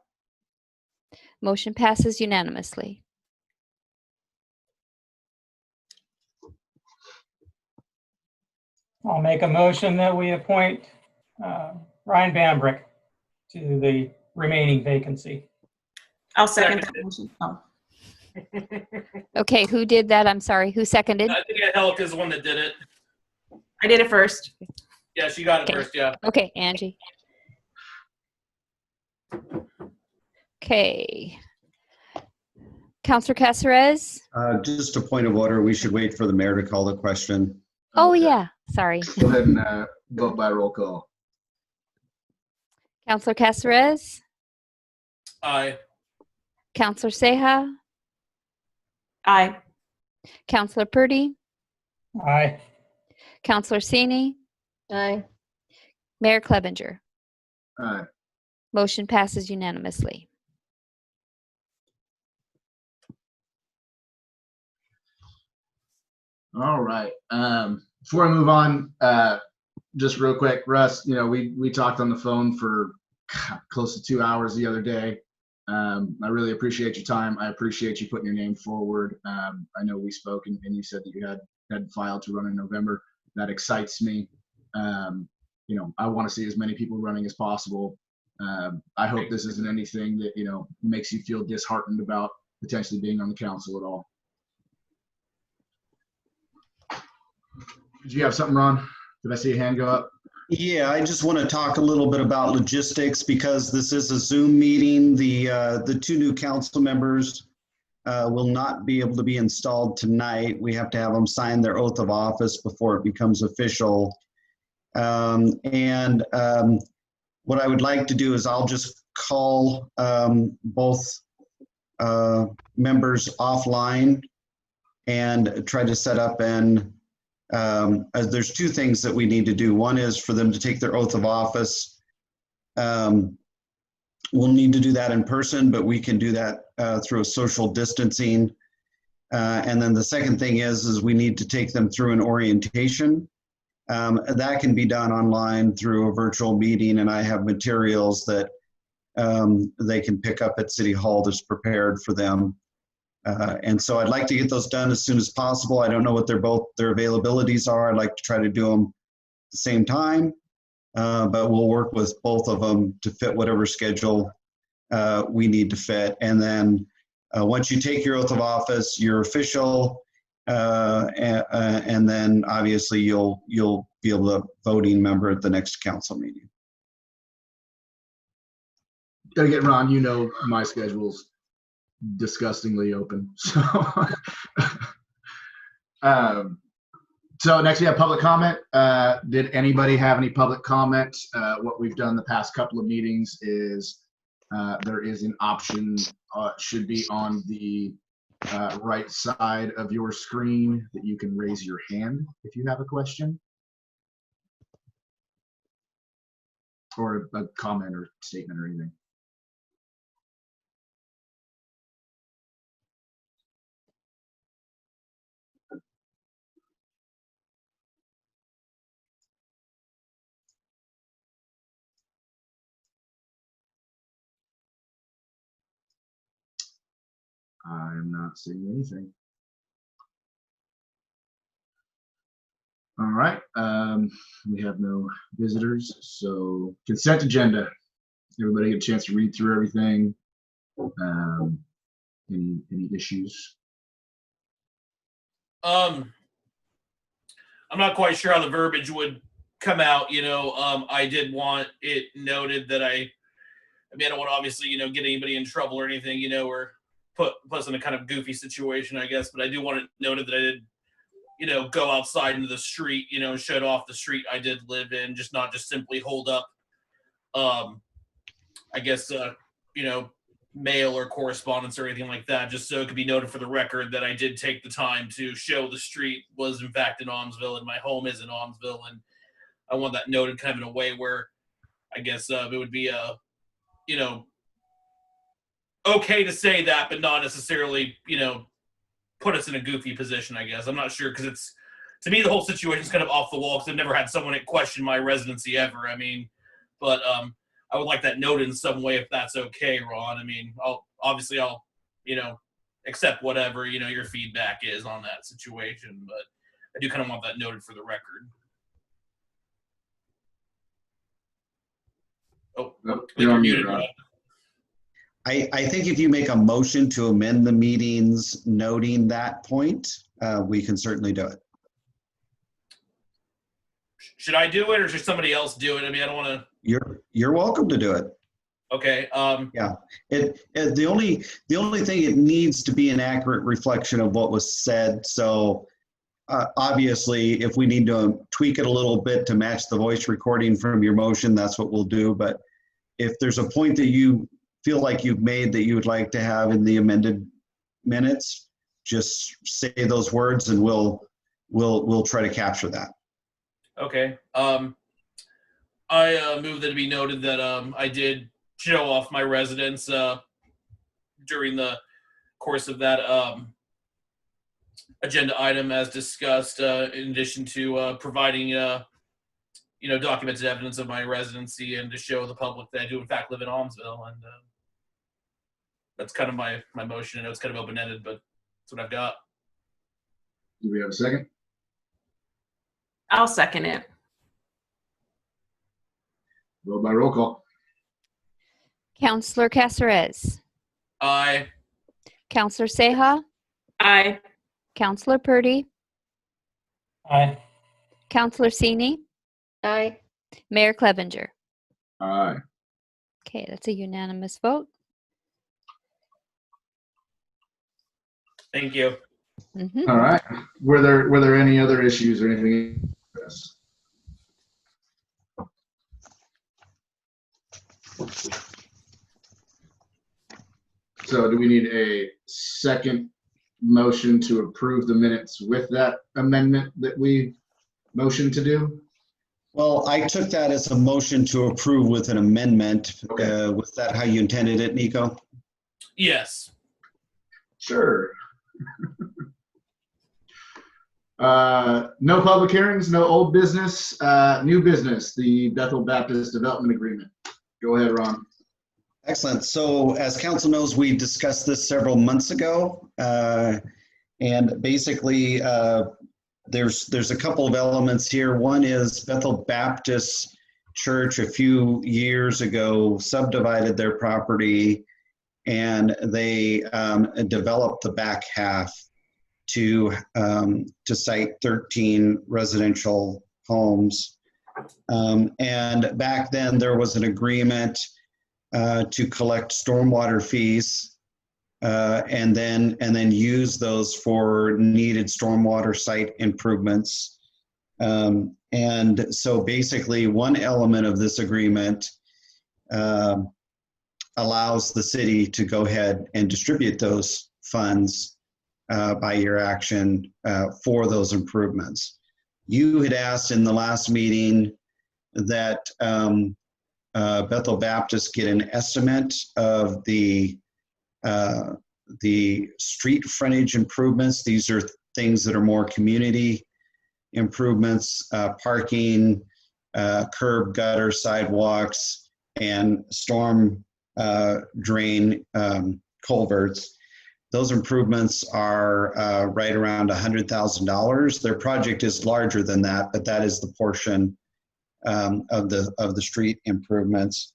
motion passes unanimously. I'll make a motion that we appoint Ryan Bambrick to the remaining vacancy. I'll second that Seconded. motion. Oh. Okay, who did that? I'm sorry. Who seconded? I think Angelica is the one that did it. I did it first. Yeah, she got it Okay. first, yeah. Okay, Angie. Okay. Counselor Caceres? Just a point of order, we should wait for the mayor to call the question. Oh, Okay. yeah, sorry. Go ahead and vote by roll call. Counselor Caceres? Aye. Counselor Seha? Aye. Counselor Purdy? Aye. Counselor Sini? Aye. Mayor Clevenger? Aye. Motion passes unanimously. All right. Before I move on, just real quick, Russ, we talked on the phone for close to 2 hours the other day. I really appreciate your time. I appreciate you putting your name forward. I know we spoke and you said that you had filed to run in November. That excites me. I want to see as many people running as possible. I hope this isn't anything that, makes you feel disheartened about potentially being on the council at all. Did you have something, Ron? Did I see a hand go up? Yeah, I just want to talk a little bit about logistics because this is a Zoom meeting. The 2 new council members will not be able to be installed tonight. We have to have them sign their oath of office before it becomes official. What I would like to do is I'll just call both members offline and try to set up there's 2 things that we need to do. One is for them to take their oath of office. We'll need to do that in person, but we can do that through a social distancing. And then the second thing is we need to take them through an orientation. That can be done online through a virtual meeting, and I have materials that they can pick up at City Hall that's prepared for them. And so I'd like to get those done as soon as possible. I don't know what their availabilities are. I'd like to try to do them at the same time, but we'll work with both of them to fit whatever schedule we need to fit. And then once you take your oath of office, you're official, and then obviously you'll be able to voting member at the next council meeting. Gotta get Ron, you know my schedule's disgustingly open. So, so next we have public comment. Did anybody have any public comment? What we've done the past couple of meetings is there is an option, should be on the right side of your screen, that you can raise your hand if you have a question or a comment or statement or anything. I'm not seeing anything. All right, we have no visitors, so consent agenda. Everybody get a chance to read through everything. Any issues? I'm not quite sure how the verbiage would come out. I did want it noted that I don't want to obviously, get anybody in trouble or anything, or put us in a kind of goofy situation, I guess. But I do want it noted that I did, go outside into the street, shut off the street I did live in, not simply hold up, mail or correspondence or anything like that, just so it could be noted for the record that I did take the time to show the street was in fact in Aumsville and my home is in Aumsville. And I want that noted kind of in a way where I guess it would be okay to say that, but not necessarily, put us in a goofy position, I guess. I'm not sure, because to me, the whole situation is kind of off the wall, because I've never had someone question my residency ever. But I would like that noted in some way, if that's okay, Ron. I'll accept whatever, your feedback is on that situation, but I do kind of want that noted for the record. Oh, you're muted, Ron. I think if you make a motion to amend the meetings noting that point, we can certainly do it. Should I do it or should somebody else do it? I don't want to. You're welcome to do it. Okay. Yeah. The only thing, it needs to be an accurate reflection of what was said. So obviously, if we need to tweak it a little bit to match the voice recording from your motion, that's what we'll do. But if there's a point that you feel like you've made that you would like to have in the amended minutes, just say those words and we'll try to capture that. Okay. I move that it be noted that I did show off my residence during the course of that agenda item as discussed, in addition to providing documented evidence of my residency and to show the public that I do in fact live in Aumsville. And that's kind of my motion. I know it's kind of open-ended, but that's what I've got. Do we have a second? I'll second it. Vote by roll call. Counselor Caceres. Aye. Counselor Seha. Aye. Counselor Purdy. Aye. Counselor Sini. Aye. Mayor Clevenger. Aye. Okay, that's a unanimous vote. Thank you. Mhm. All right. Were there any other issues or anything? Yes. So do we need a second motion to approve the minutes with that amendment that we motioned to do? Well, I took that as a motion to approve with an amendment. Okay. Was that how you intended it, Nico? Yes. Sure. No public hearings, no old business, new business, the Bethel Baptist Development Agreement. Go ahead, Ron. Excellent. So as council knows, we discussed this several months ago. And basically, there's a couple of elements here. One is Bethel Baptist Church a few years ago subdivided their property, and they developed the back half to site 13 residential homes. And back then there was an agreement to collect stormwater fees and then use those for needed stormwater site improvements. And so basically one element of this agreement allows the city to go ahead and distribute those funds by your action for those improvements. You had asked in the last meeting that Bethel Baptist get an estimate of the street frontage improvements. These are things that are more community improvements, parking, curb, gutter, sidewalks, and storm drain culverts. Those improvements are right around $100,000. Their project is larger than that, but that is the portion of the street improvements.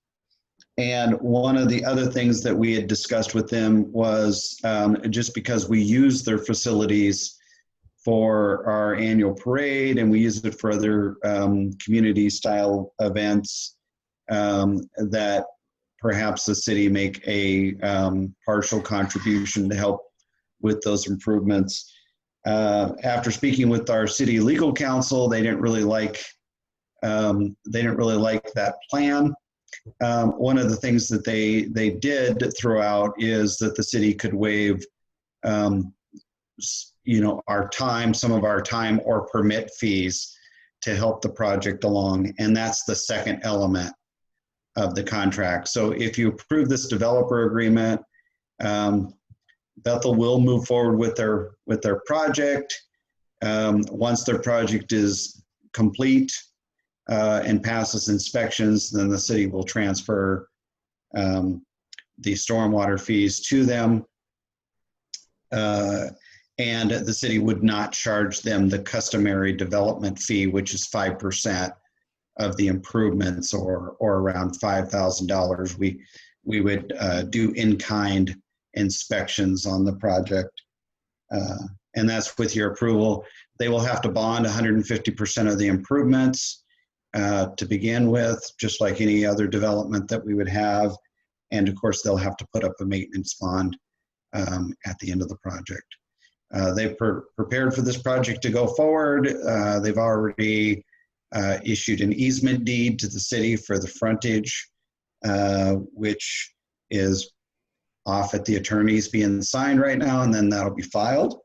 And one of the other things that we had discussed with them was just because we use their facilities for our annual parade and we use it for other community style events, that perhaps the city make a partial contribution to help with those improvements. After speaking with our city legal counsel, they didn't really like that plan. One of the things that they did throw out is that the city could waive, some of our time or permit fees to help the project along, and that's the second element of the contract. So if you approve this developer agreement, Bethel will move forward with their project. Once their project is complete and passes inspections, then the city will transfer the stormwater fees to them. And the city would not charge them the customary development fee, which is 5% of the improvements, or around $5,000. We would do in-kind inspections on the project. And that's with your approval. They will have to bond 150% of the improvements to begin with, just like any other development that we would have. And of course, they'll have to put up a maintenance bond at the end of the project. They've prepared for this project to go forward. They've already issued an easement deed to the city for the frontage, which is off at the attorney's being signed right now, and then that'll be filed.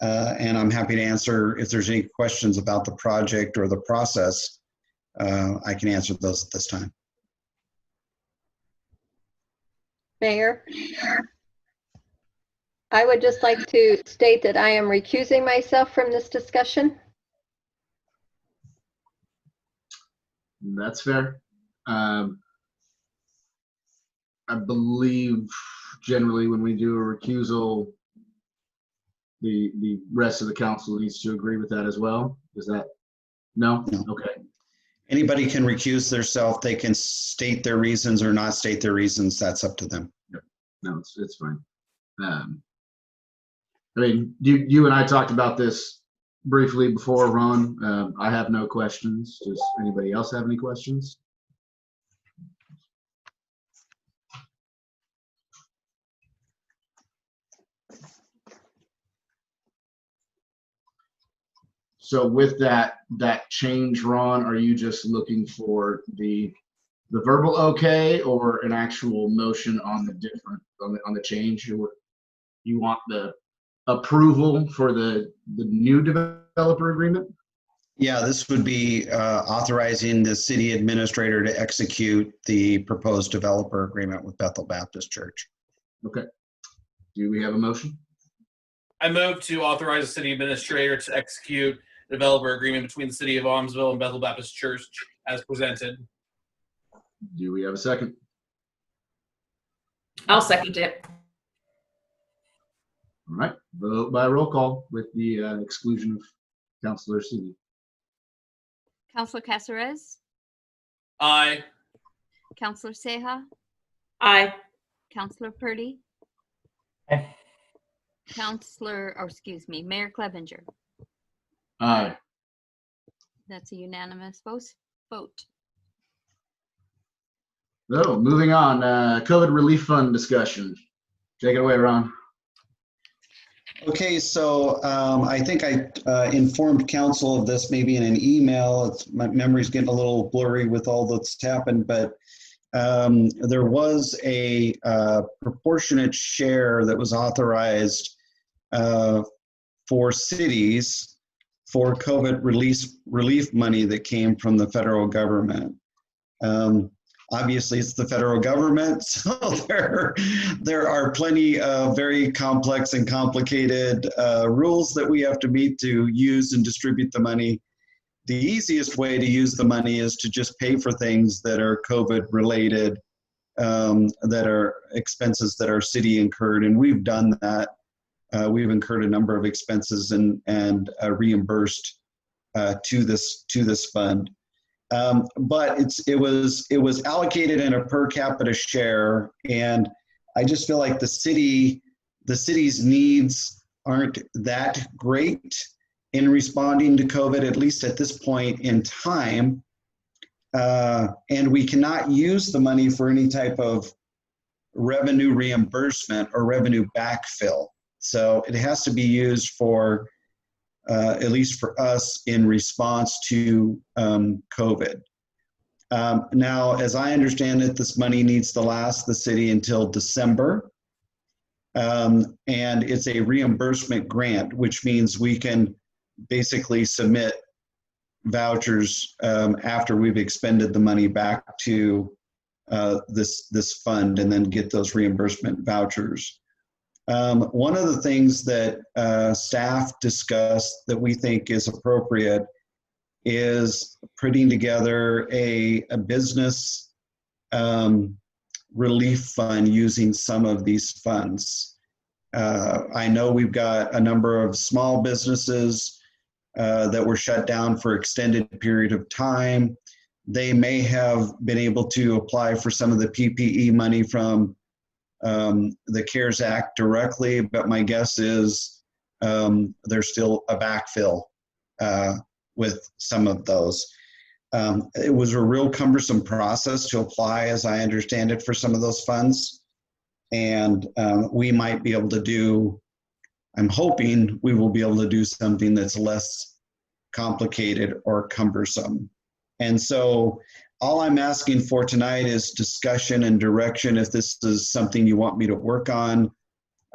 And I'm happy to answer if there's any questions about the project or the process. I can answer those at this time. Mayor, I would just like to state that I am recusing myself from this discussion. That's fair. I believe generally when we do a recusal, the rest of the council needs to agree with that as well. Is that no? No. Okay. Anybody can recuse themselves. They can state their reasons or not state their reasons. That's up to them. Yep. No, it's fine. I mean, you and I talked about this briefly before, Ron. I have no questions. Does anybody else have any questions? So with that change, Ron, are you just looking for the verbal okay or an actual motion on the change? You want the approval for the new developer agreement? Yeah, this would be authorizing the city administrator to execute the proposed developer agreement with Bethel Baptist Church. Okay. Do we have a motion? I move to authorize the city administrator to execute the developer agreement between the city of Aumsville and Bethel Baptist Church as presented. Do we have a second? I'll second it. All right, vote by roll call with the exclusion of Counselor Seeley. Counselor Caceres, Aye. Counselor Seha, Aye. Counselor Purdy, Aye. Mayor Clevenger. Aye. That's a unanimous vote. So moving on, COVID relief fund discussion. Take it away, Ron. Okay, so I think I informed council of this maybe in an email. My memory's getting a little blurry with all that's happened, but there was a proportionate share that was authorized for cities for COVID relief money that came from the federal government. Obviously, it's the federal government, so there are plenty of very complex and complicated rules that we have to meet to use and distribute the money. The easiest way to use the money is to just pay for things that are COVID related, that are expenses that our city incurred, and we've done that. We've incurred a number of expenses and reimbursed to this fund. But it was allocated in a per capita share, and I just feel like the city's needs aren't that great in responding to COVID, at least at this point in time. And we cannot use the money for any type of revenue reimbursement or revenue backfill. So it has to be used for, at least for us, in response to COVID. Now, as I understand it, this money needs to last the city until December. And it's a reimbursement grant, which means we can basically submit vouchers after we've expended the money back to this fund and then get those reimbursement vouchers. One of the things that staff discussed that we think is appropriate is putting together a business relief fund using some of these funds. I know we've got a number of small businesses that were shut down for extended period of time. They may have been able to apply for some of the PPE money from the CARES Act directly, but my guess is there's still a backfill with some of those. It was a real cumbersome process to apply, as I understand it, for some of those funds. And we might be able to do, I'm hoping we will be able to do something that's less complicated or cumbersome. And so all I'm asking for tonight is discussion and direction if this is something you want me to work on.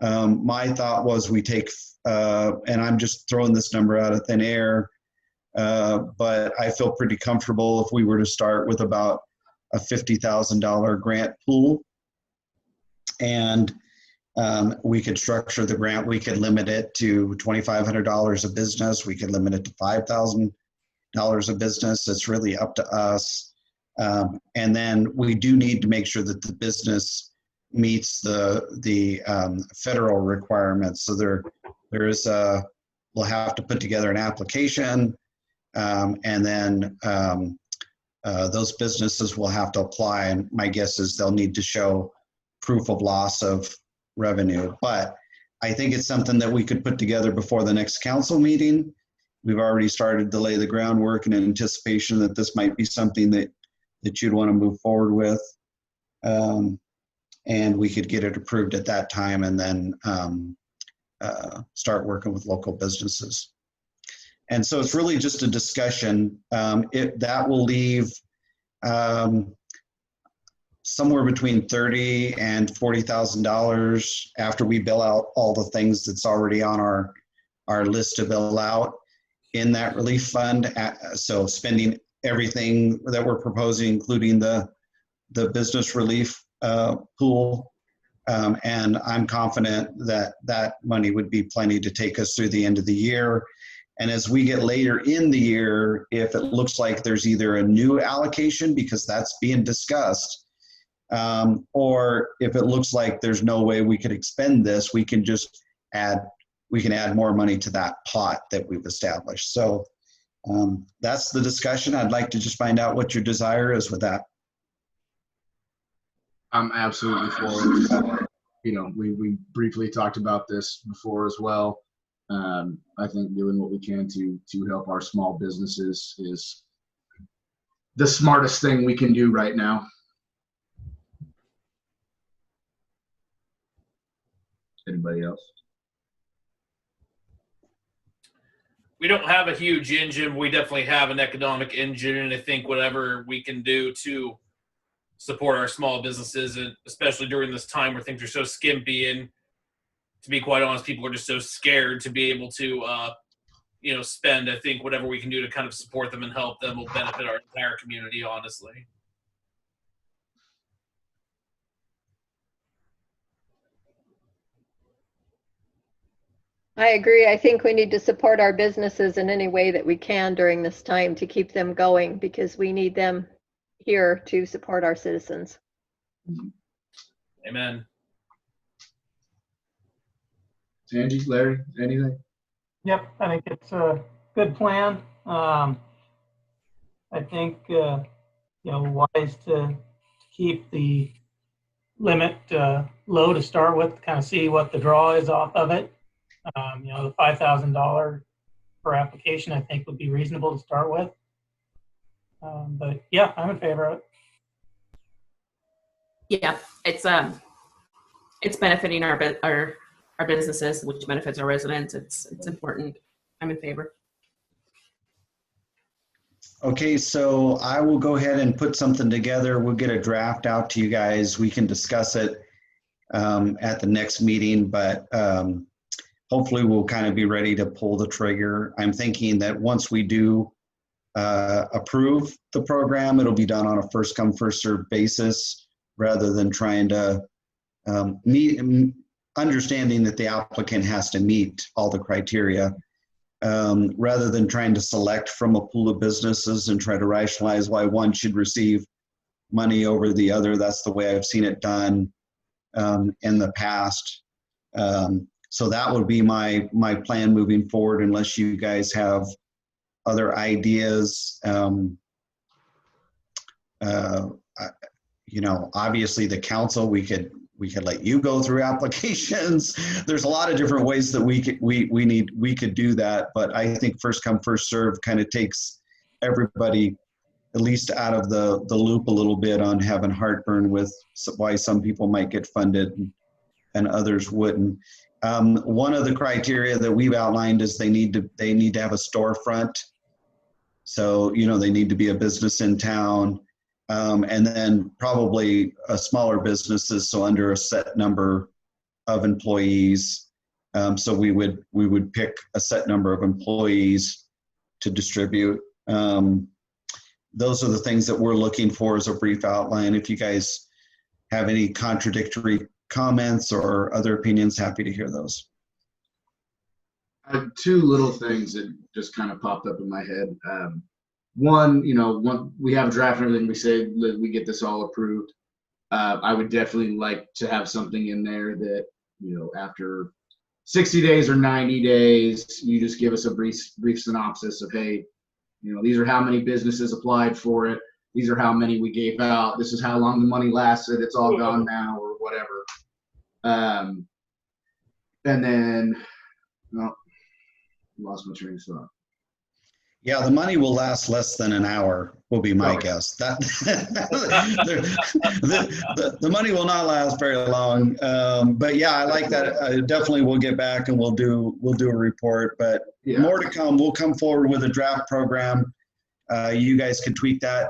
My thought was we take, and I'm just throwing this number out of thin air, but I feel pretty comfortable if we were to start with about a $50,000 grant pool. And we could structure the grant. We could limit it to $2,500 a business. We could limit it to $5,000 a business. It's really up to us. And then we do need to make sure that the business meets the federal requirements. So there is we'll have to put together an application, and then those businesses will have to apply. And my guess is they'll need to show proof of loss of revenue. But I think it's something that we could put together before the next council meeting. We've already started to lay the groundwork in anticipation that this might be something that you'd want to move forward with. And we could get it approved at that time and then start working with local businesses. And so it's really just a discussion. That will leave somewhere between $30,000 and $40,000 after we bill out all the things that's already on our list to bill out in that relief fund. So spending everything that we're proposing, including the business relief pool. And I'm confident that that money would be plenty to take us through the end of the year. And as we get later in the year, if it looks like there's either a new allocation, because that's being discussed, Or if it looks like there's no way we could expend this, we can add more money to that pot that we've established. So that's the discussion. I'd like to just find out what your desire is with that. I'm absolutely for it. You know, we briefly talked about this before as well. I think doing what we can to help our small businesses is the smartest thing we can do right now. Anybody else? We don't have a huge engine. We definitely have an economic engine, and I think whatever we can do to support our small businesses, and especially during this time where things are so skimpy, and to be quite honest, people are just so scared to be able to, spend. I think whatever we can do to kind of support them and help them will benefit our entire community, honestly. I agree. I think we need to support our businesses in any way that we can during this time to keep them going, because we need them here to support our citizens. Amen. Angie, Larry, anything? Yep, I think it's a good plan. I think, wise to keep the limit low to start with, kind of see what the draw is off of it. The $5,000 per application, I think, would be reasonable to start with. But yeah, I'm in favor of it. Yeah, it's benefiting our businesses, which benefits our residents. It's important. I'm in favor. Okay, so I will go ahead and put something together. We'll get a draft out to you guys. We can discuss it at the next meeting, but hopefully we'll kind of be ready to pull the trigger. I'm thinking that once we do approve the program, it'll be done on a first come, first served basis rather than trying to understanding that the applicant has to meet all the criteria, rather than trying to select from a pool of businesses and try to rationalize why one should receive money over the other. That's the way I've seen it done in the past. So that would be my plan moving forward, unless you guys have other ideas. Obviously the council, we could let you go through applications. There's a lot of different ways that we could do that, but I think first come, first serve kind of takes everybody at least out of the loop a little bit on having heartburn with why some people might get funded and others wouldn't. One of the criteria that we've outlined is they need to have a storefront. So, they need to be a business in town. And then probably smaller businesses, so under a set number of employees. So we would pick a set number of employees to distribute. Those are the things that we're looking for as a brief outline. If you guys have any contradictory comments or other opinions, happy to hear those. I have two little things that just kind of popped up in my head. One, we have a draft and everything. We say we get this all approved. I would definitely like to have something in there that, after 60 days or 90 days, you just give us a brief synopsis of, hey, these are how many businesses applied for it. These are how many we gave out. This is how long the money lasted. It's all gone now, or whatever. And then, lost my train of thought. Yeah, the money will last less than an hour, will be my guess. That the money will not last very long. But yeah, I like that. Definitely we'll get back and we'll do a report, but more to come. We'll come forward with a draft program. You guys can tweak that.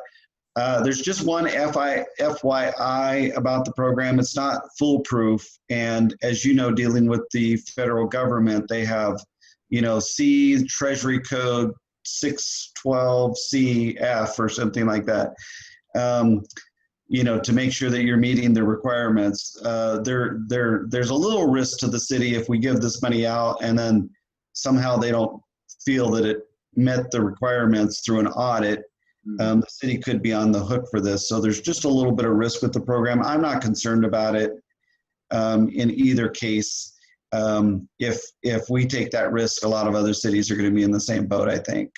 There's just one FYI about the program. It's not foolproof. And as you know, dealing with the federal government, they have, C Treasury Code 612CF or something like that, to make sure that you're meeting the requirements. There's a little risk to the city if we give this money out and then somehow they don't feel that it met the requirements through an audit. The city could be on the hook for this. So there's just a little bit of risk with the program. I'm not concerned about it in either case. If we take that risk, a lot of other cities are going to be in the same boat, I think.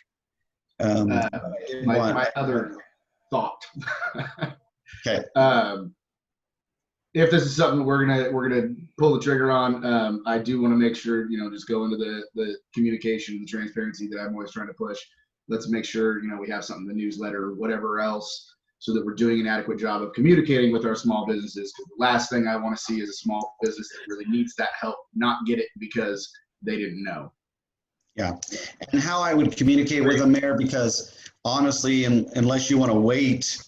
My other thought. Okay. If this is something we're gonna pull the trigger on, I do want to make sure, just go into the communication and transparency that I'm always trying to push. Let's make sure, we have something in the newsletter or whatever else, so that we're doing an adequate job of communicating with our small businesses. Because the last thing I want to see is a small business that really needs that help not get it because they didn't know. Yeah. And how I would communicate with them, Mayor, because honestly, unless you want to wait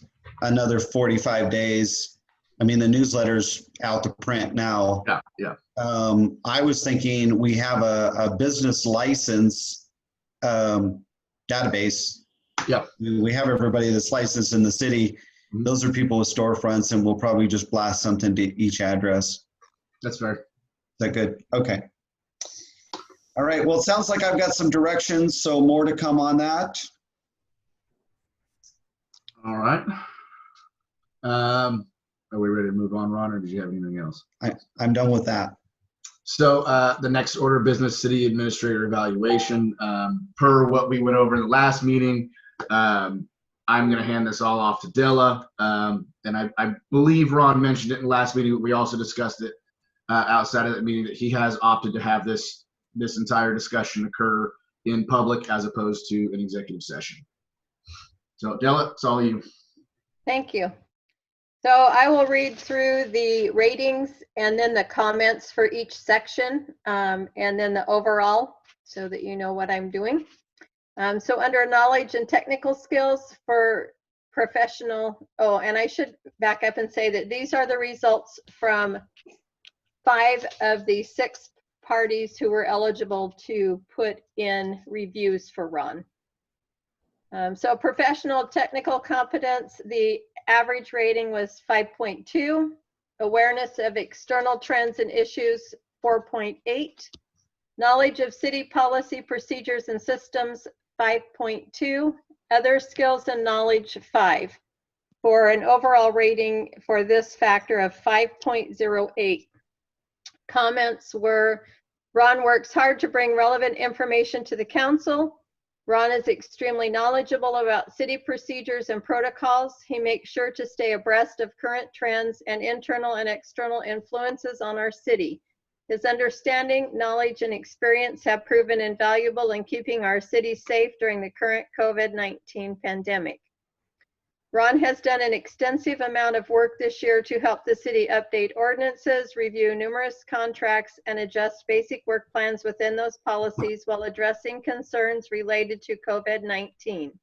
another 45 days, I mean, the newsletter's out to print now. Yeah. I was thinking we have a business license database. Yeah. We have everybody that's licensed in the city. Those are people with storefronts, and we'll probably just blast something to each address. That's fair. Is that good? Okay. All right. Well, it sounds like I've got some directions, so more to come on that. All right. Are we ready to move on, Ron, or did you have anything else? I'm done with that. So the next order of business, city administrator evaluation. Per what we went over in the last meeting, I'm going to hand this all off to Dilla. And I believe Ron mentioned it in the last meeting, but we also discussed it outside of that meeting, that he has opted to have this entire discussion occur in public as opposed to an executive session. So Dilla, it's all you. Thank you. So I will read through the ratings and then the comments for each section, and then the overall, so that you know what I'm doing. So under knowledge and technical skills for professional, and I should back up and say that these are the results from 5 of the 6 parties who were eligible to put in reviews for Ron. So professional technical competence, the average rating was 5.2. Awareness of external trends and issues, 4.8. Knowledge of city policy, procedures, and systems, 5.2. Other skills and knowledge, 5. For an overall rating for this factor of 5.08. Comments were, Ron works hard to bring relevant information to the council. Ron is extremely knowledgeable about city procedures and protocols. He makes sure to stay abreast of current trends and internal and external influences on our city. His understanding, knowledge, and experience have proven invaluable in keeping our city safe during the current COVID-19 pandemic. Ron has done an extensive amount of work this year to help the city update ordinances, review numerous contracts, and adjust basic work plans within those policies while addressing concerns related to COVID-19.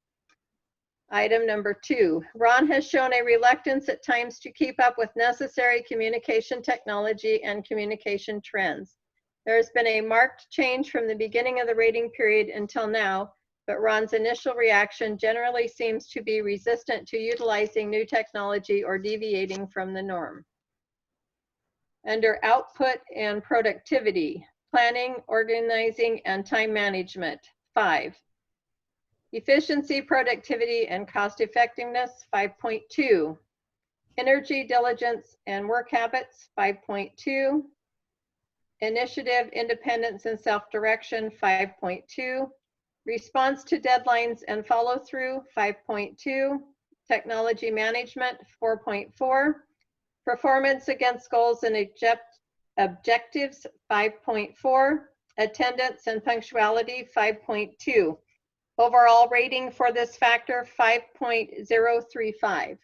Item number 2, Ron has shown a reluctance at times to keep up with necessary communication technology and communication trends. There has been a marked change from the beginning of the rating period until now, but Ron's initial reaction generally seems to be resistant to utilizing new technology or deviating from the norm. Under output and productivity, planning, organizing, and time management, 5. Efficiency, productivity, and cost effectiveness, 5.2. Energy, diligence, and work habits, 5.2. Initiative, independence, and self-direction, 5.2. Response to deadlines and follow-through, 5.2. Technology management, 4.4. Performance against goals and objectives, 5.4. Attendance and punctuality, 5.2. Overall rating for this factor, 5.035.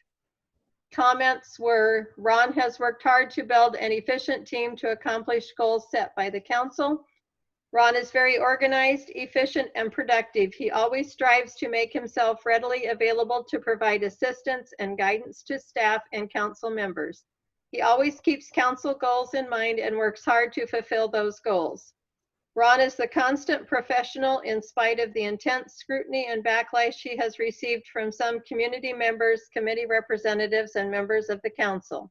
Comments were, Ron has worked hard to build an efficient team to accomplish goals set by the council. Ron is very organized, efficient, and productive. He always strives to make himself readily available to provide assistance and guidance to staff and council members. He always keeps council goals in mind and works hard to fulfill those goals. Ron is the constant professional in spite of the intense scrutiny and backlash he has received from some community members, committee representatives, and members of the council.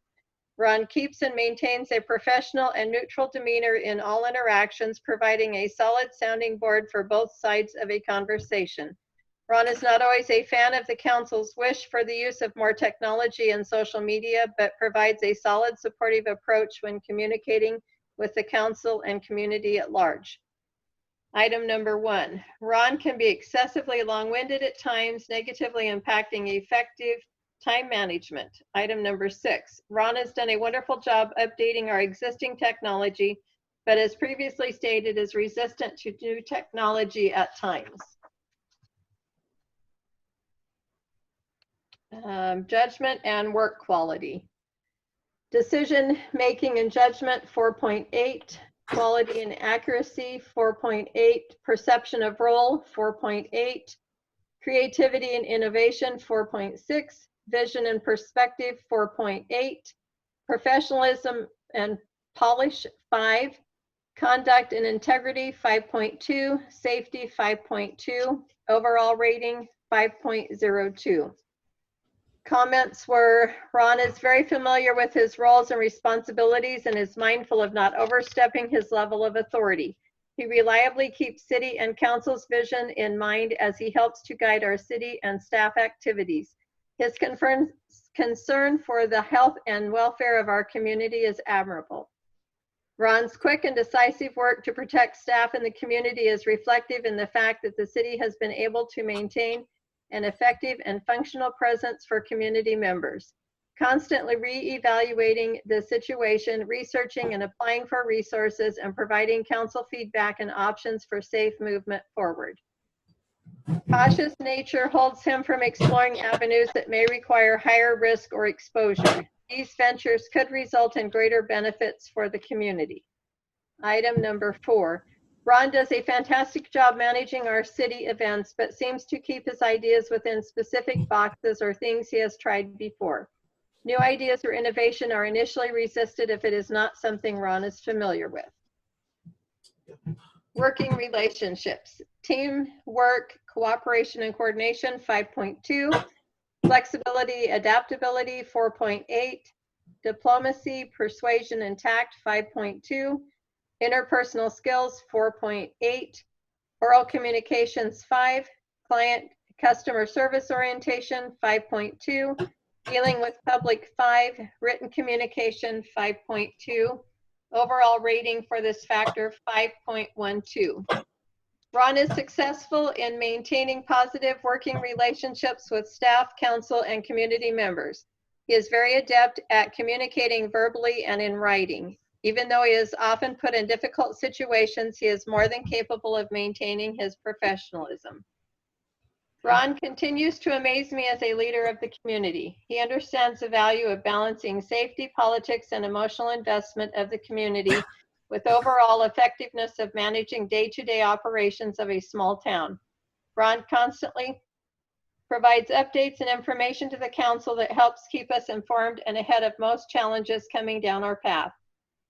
Ron keeps and maintains a professional and neutral demeanor in all interactions, providing a solid sounding board for both sides of a conversation. Ron is not always a fan of the council's wish for the use of more technology and social media, but provides a solid supportive approach when communicating with the council and community at large. Item number 1, Ron can be excessively long-winded at times, negatively impacting effective time management. Item number 6, Ron has done a wonderful job updating our existing technology, but as previously stated, is resistant to new technology at times. Judgment and work quality. Decision making and judgment, 4.8. Quality and accuracy, 4.8. Perception of role, 4.8. Creativity and innovation, 4.6. Vision and perspective, 4.8. Professionalism and polish, 5. Conduct and integrity, 5.2. Safety, 5.2. Overall rating, 5.02. Comments were, Ron is very familiar with his roles and responsibilities and is mindful of not overstepping his level of authority. He reliably keeps city and council's vision in mind as he helps to guide our city and staff activities. His concern for the health and welfare of our community is admirable. Ron's quick and decisive work to protect staff and the community is reflective in the fact that the city has been able to maintain an effective and functional presence for community members, constantly re-evaluating the situation, researching and applying for resources, and providing council feedback and options for safe movement forward. Cautious nature holds him from exploring avenues that may require higher risk or exposure. These ventures could result in greater benefits for the community. Item number 4. Ron does a fantastic job managing our city events, but seems to keep his ideas within specific boxes or things he has tried before. New ideas or innovation are initially resisted if it is not something Ron is familiar with. Working relationships, teamwork, cooperation and coordination, 5.2. Flexibility, adaptability, 4.8. Diplomacy, persuasion and tact, 5.2. Interpersonal skills, 4.8. Oral communications, 5. Client customer service orientation, 5.2. Dealing with public, 5. Written communication, 5.2. Overall rating for this factor, 5.12. Ron is successful in maintaining positive working relationships with staff, council, and community members. He is very adept at communicating verbally and in writing. Even though he is often put in difficult situations, he is more than capable of maintaining his professionalism. Ron continues to amaze me as a leader of the community. He understands the value of balancing safety, politics, and emotional investment of the community with overall effectiveness of managing day-to-day operations of a small town. Ron constantly provides updates and information to the council that helps keep us informed and ahead of most challenges coming down our path.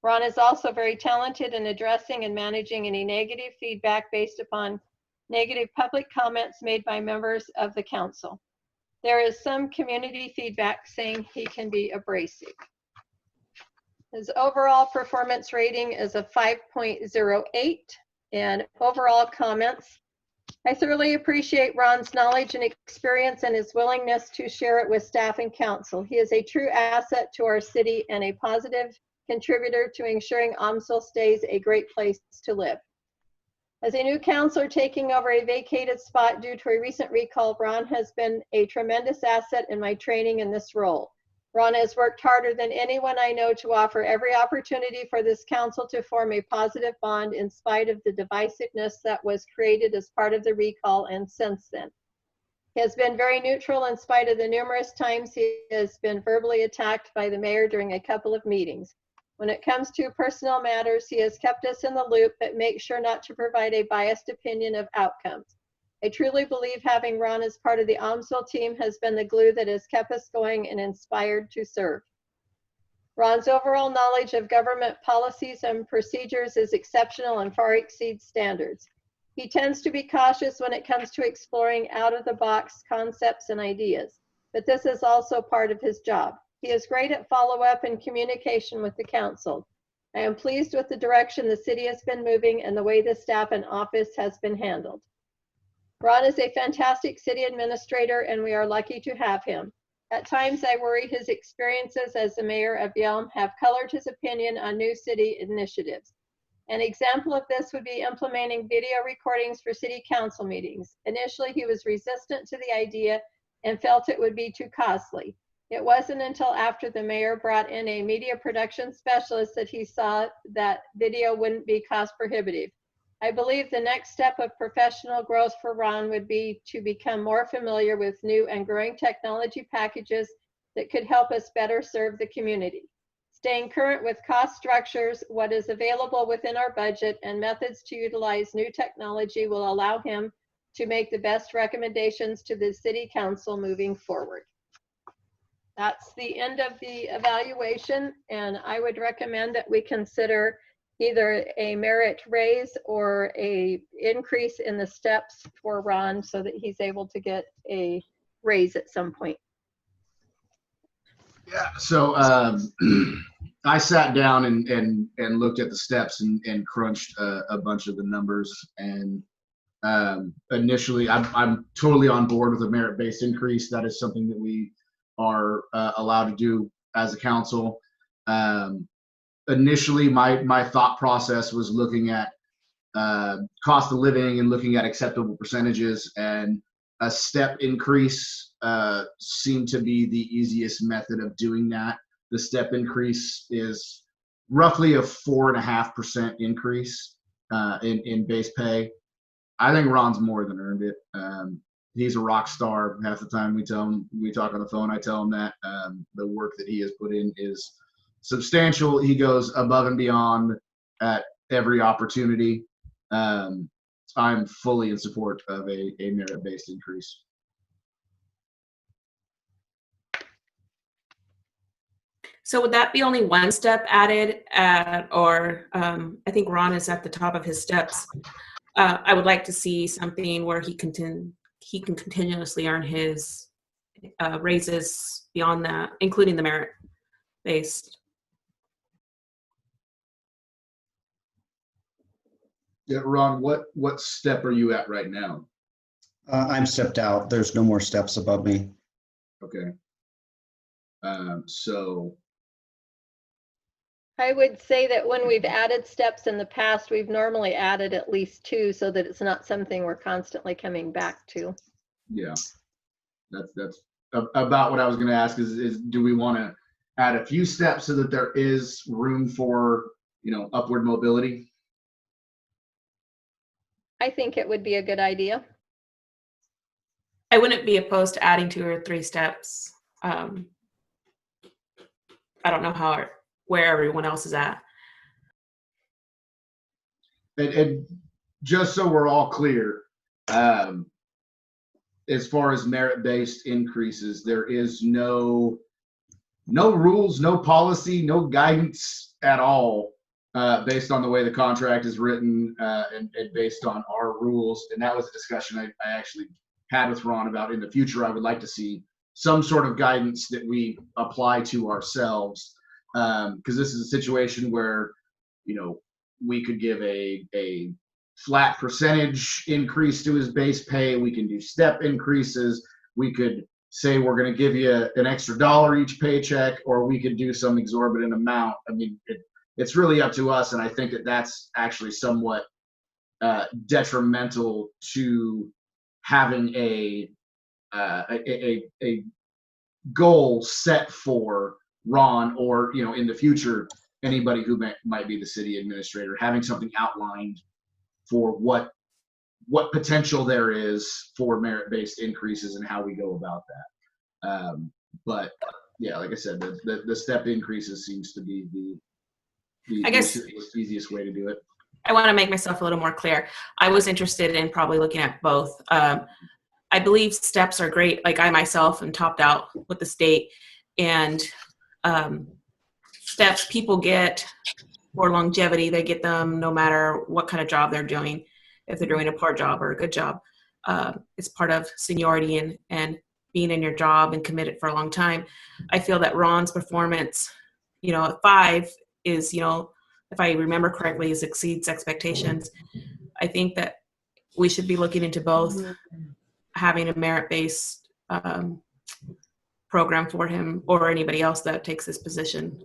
Ron is also very talented in addressing and managing any negative feedback based upon negative public comments made by members of the council. There is some community feedback saying he can be abrasive. His overall performance rating is a 5.08, and overall comments. I thoroughly appreciate Ron's knowledge and experience and his willingness to share it with staff and council. He is a true asset to our city and a positive contributor to ensuring Aumsville stays a great place to live. As a new counselor taking over a vacated spot due to a recent recall, Ron has been a tremendous asset in my training in this role. Ron has worked harder than anyone I know to offer every opportunity for this council to form a positive bond in spite of the divisiveness that was created as part of the recall and since then. He has been very neutral in spite of the numerous times he has been verbally attacked by the mayor during a couple of meetings. When it comes to personnel matters, he has kept us in the loop, but makes sure not to provide a biased opinion of outcomes. I truly believe having Ron as part of the Aumsville team has been the glue that has kept us going and inspired to serve. Ron's overall knowledge of government policies and procedures is exceptional and far exceeds standards. He tends to be cautious when it comes to exploring out-of-the-box concepts and ideas, but this is also part of his job. He is great at follow-up and communication with the council. I am pleased with the direction the city has been moving and the way the staff and office has been handled. Ron is a fantastic city administrator, and we are lucky to have him. At times, I worry his experiences as the mayor of Yelm have colored his opinion on new city initiatives. An example of this would be implementing video recordings for city council meetings. Initially, he was resistant to the idea and felt it would be too costly. It wasn't until after the mayor brought in a media production specialist that he saw that video wouldn't be cost prohibitive. I believe the next step of professional growth for Ron would be to become more familiar with new and growing technology packages that could help us better serve the community. Staying current with cost structures, what is available within our budget, and methods to utilize new technology will allow him to make the best recommendations to the city council moving forward. That's the end of the evaluation, and I would recommend that we consider either a merit raise or a increase in the steps for Ron so that he's able to get a raise at some point. Yeah, so I sat down and looked at the steps and crunched a bunch of the numbers. And initially, I'm totally on board with a merit-based increase. That is something that we are allowed to do as a council. Initially, my thought process was looking at cost of living and looking at acceptable percentages, and a step increase seemed to be the easiest method of doing that. The step increase is roughly a 4.5% increase in base pay. I think Ron's more than earned it. He's a rock star. Half the time we talk on the phone, I tell him that the work that he has put in is substantial. He goes above and beyond at every opportunity. I'm fully in support of a merit-based increase. So would that be only one step added, or I think Ron is at the top of his steps. I would like to see something where he can continuously earn his raises beyond that, including the merit-based. Yeah, Ron, what step are you at right now? I'm stepped out. There's no more steps above me. Okay. So I would say that when we've added steps in the past, we've normally added at least 2 so that it's not something we're constantly coming back to. yeah, that's about what I was going to ask. Is do we want to add a few steps so that there is room for upward mobility? I think it would be a good idea. I wouldn't be opposed to adding 2 or 3 steps. I don't know where everyone else is at. And just so we're all clear, as far as merit-based increases, there is no rules, no policy, no guidance at all based on the way the contract is written and based on our rules. And that was a discussion I actually had with Ron about in the future. I would like to see some sort of guidance that we apply to ourselves, because this is a situation where we could give a flat percentage increase to his base pay. We can do step increases. We could say we're going to give you an extra $1 each paycheck, or we could do some exorbitant amount. I mean, it's really up to us, and I think that that's actually somewhat detrimental to having a goal set for Ron, or in the future anybody who might be the city administrator, having something outlined for what potential there is for merit-based increases and how we go about that. But yeah, like I said, the step increases seems to be the easiest way to do it. I want to make myself a little more clear. I was interested in probably looking at both. I believe steps are great. Like I myself am topped out with the state, and steps people get for longevity, they get them no matter what kind of job they're doing. If they're doing a poor job or a good job, it's part of seniority and being in your job and committed for a long time. I feel that Ron's performance, at 5 is, if I remember correctly, exceeds expectations. I think that we should be looking into both, having a merit-based program for him or anybody else that takes this position.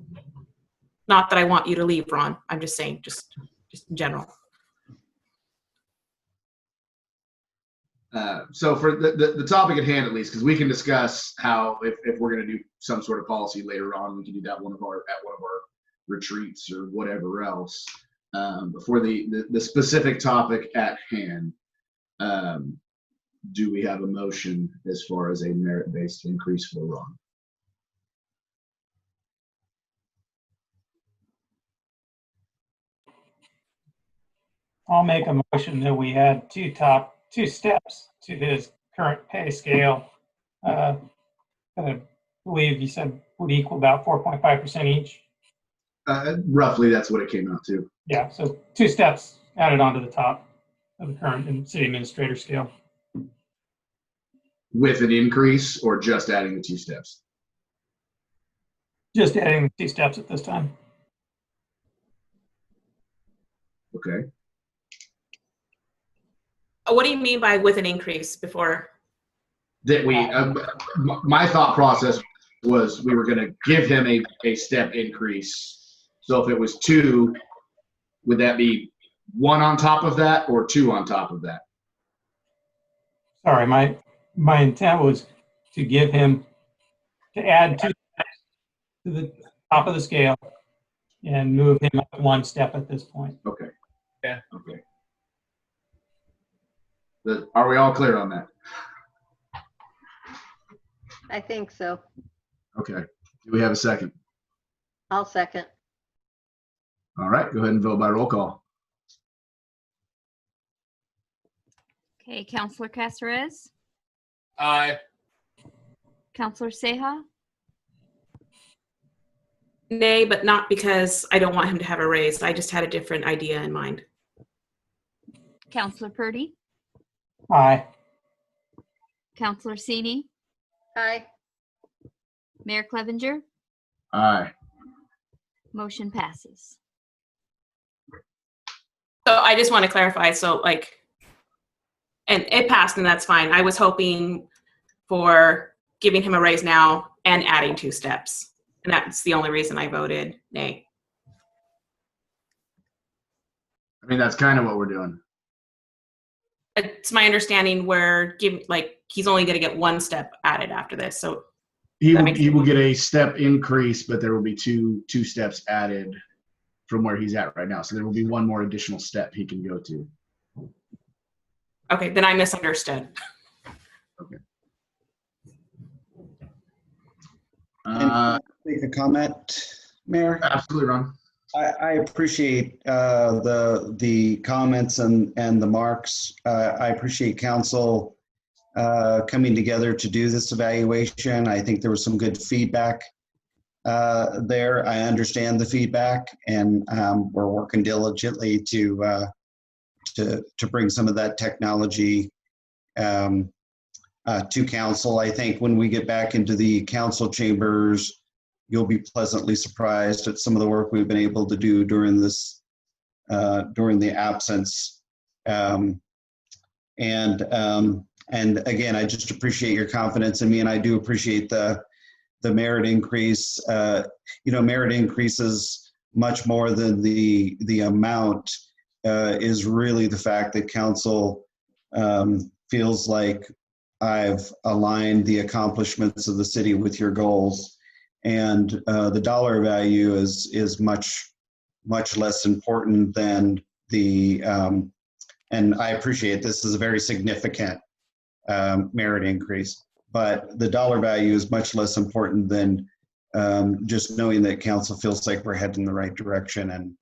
Not that I want you to leave, Ron. I'm just saying, just in general. So for the topic at hand, at least, because we can discuss how if we're going to do some sort of policy later on, we can do that at one of our retreats or whatever else. But for the specific topic at hand, do we have a motion as far as a merit-based increase for Ron? I'll make a motion that we add two steps to his current pay scale. I believe you said would equal about 4.5% each. Roughly, that's what it came out to. Yeah, so 2 steps added onto the top of the current city administrator scale. With an increase or just adding the 2 steps? Just adding the 2 steps at this time. Okay. What do you mean by with an increase before? That we, my thought process was we were going to give him a step increase. So if it was 2, would that be 1 on top of that or 2 on top of that? Sorry, my intent was to give him, to add 2 steps to the top of the scale and move him up 1 step at this point. Okay. Yeah. Okay. Are we all clear on that? I think so. Okay. Do we have a second? I'll second. All right. Go ahead and vote by roll call. Okay, Counselor Caceres, Aye. Counselor Seha, Nay, but not because I don't want him to have a raise. I just had a different idea in mind. Counselor Purdy, Aye. Counselor Sini, Aye. Mayor Clevenger, Aye. motion passes. So I just want to clarify. So like, and it passed and that's fine. I was hoping for giving him a raise now and adding 2 steps. And that's the only reason I voted nay. I mean, that's kind of what we're doing. It's my understanding he's only going to get 1 step added after this. So He That will, makes he will get a step increase, but there will be two steps added from where he's at right now. So there will be 1 more additional step he can go to. okay, then I misunderstood. Okay. Make a comment, Mayor? Absolutely, Ron. I appreciate the comments and the marks. I appreciate council coming together to do this evaluation. I think there was some good feedback there. I understand the feedback, and we're working diligently to bring some of that technology to council. I think when we get back into the council chambers, you'll be pleasantly surprised at some of the work we've been able to do during this, during the absence. And again, I just appreciate your confidence in me, and I do appreciate the merit increase. Merit increases much more than the amount is really the fact that council feels like I've aligned the accomplishments of the city with your goals, and the dollar value is much less important than the. And I appreciate this is a very significant merit increase, but the dollar value is much less important than just knowing that council feels like we're heading in the right direction,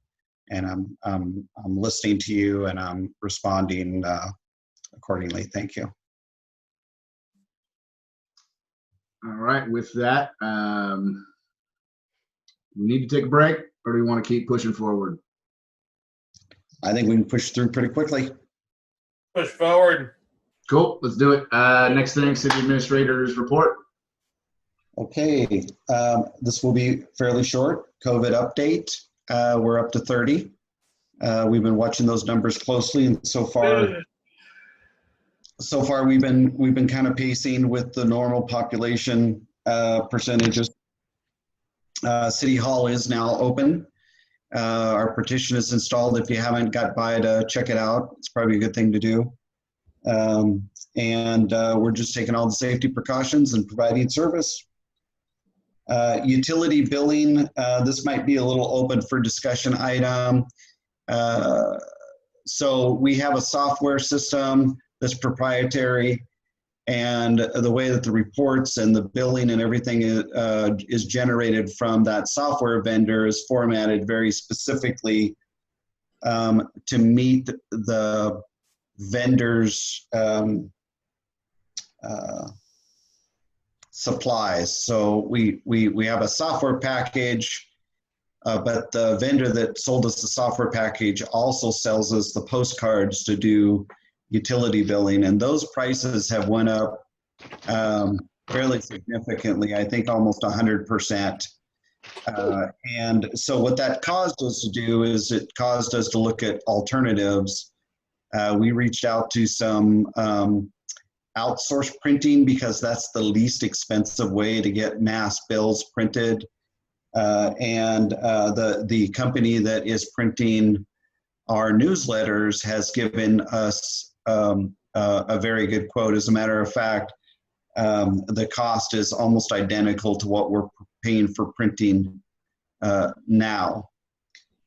and I'm listening to you and I'm responding accordingly. Thank you. All right, with that, we need to take a break, or do we want to keep pushing forward? I think we can push through pretty quickly. Push forward. Cool, let's do it. Next thing, city administrator's report. Okay, this will be fairly short. COVID update. We're up to 30. We've been watching those numbers closely, and so far so far we've been kind of pacing with the normal population percentages. City Hall is now open. Our petition is installed. If you haven't got by to check it out, it's probably a good thing to do. And we're just taking all the safety precautions and providing service. Utility billing, this might be a little open for discussion item. So we have a software system that's proprietary, and the way that the reports and the billing and everything is generated from that software vendor is formatted very specifically to meet the vendor's supplies. So we have a software package, but the vendor that sold us the software package also sells us the postcards to do utility billing, and those prices have went up fairly significantly, I think almost 100%. And so what that caused us to do is it caused us to look at alternatives. We reached out to some outsource printing because that's the least expensive way to get mass bills printed. And the company that is printing our newsletters has given us a very good quote. As a matter of fact, the cost is almost identical to what we're paying for printing now.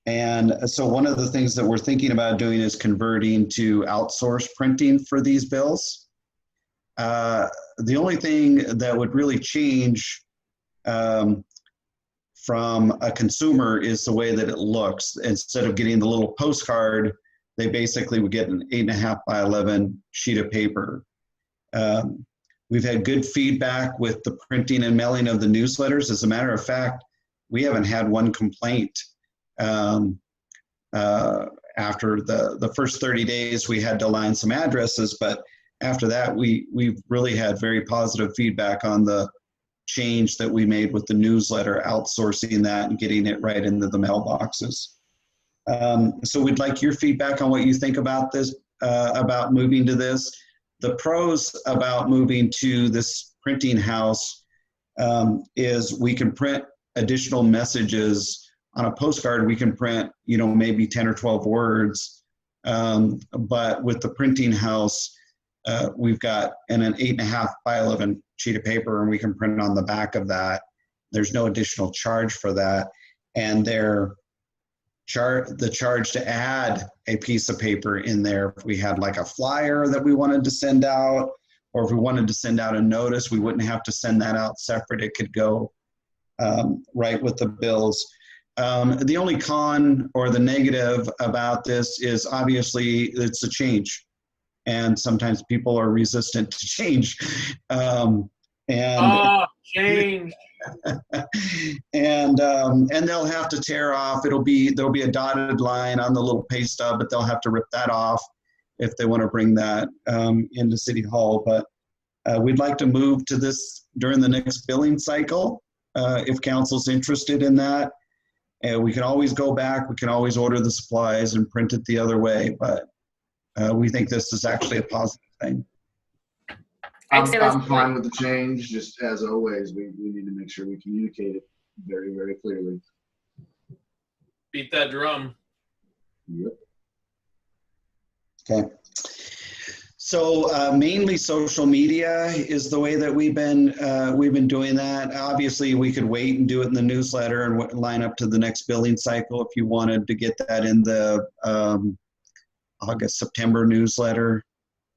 And so one of the things that we're thinking about doing is converting to outsource printing for these bills. The only thing that would really change from a consumer is the way that it looks. Instead of getting the little postcard, they basically would get an 8.5 by 11 sheet of paper. We've had good feedback with the printing and mailing of the newsletters. As a matter of fact, we haven't had one complaint. After the first 30 days, we had to align some addresses, but after that, we've really had very positive feedback on the change that we made with the newsletter, outsourcing that and getting it right into the mailboxes. So we'd like your feedback on what you think about this, about moving to this. The pros about moving to this printing house is we can print additional messages on a postcard. We can print, maybe 10 or 12 words, but with the printing house, we've got an 8.5 by 11 sheet of paper, and we can print on the back of that. There's no additional charge for that, and the charge to add a piece of paper in there, if we had like a flyer that we wanted to send out, or if we wanted to send out a notice, we wouldn't have to send that out separate. It could go right with the bills. The only con or the negative about this is obviously it's a change, and sometimes people are resistant to change. Change. And they'll have to tear off. There'll be a dotted line on the little pay stub, but they'll have to rip that off if they want to bring that into City Hall. But we'd like to move to this during the next billing cycle if council's interested in that. And we can always go back. We can always order the supplies and print it the other way. But we think this is actually a positive thing. I'd say let's I'm fine with the change. Just as always, we need to make sure we communicate it very, very clearly. Beat that drum. Yep. Okay. So mainly social media is the way that we've been doing that. Obviously, we could wait and do it in the newsletter and line up to the next billing cycle if you wanted to get that in the August, September newsletter.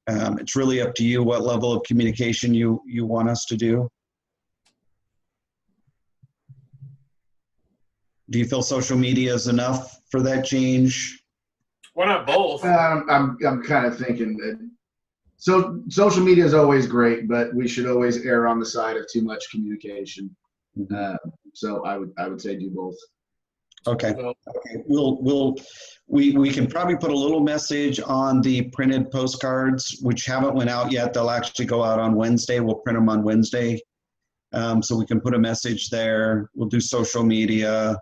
It's really up to you what level of communication you want us to do. Do you feel social media is enough for that change? Why not both? I'm kind of thinking that social media is always great, but we should always err on the side of too much communication. So I would say do both. Okay. Okay. We can probably put a little message on the printed postcards, which haven't went out yet. They'll actually go out on Wednesday. We'll print them on Wednesday. So we can put a message there. We'll do social media.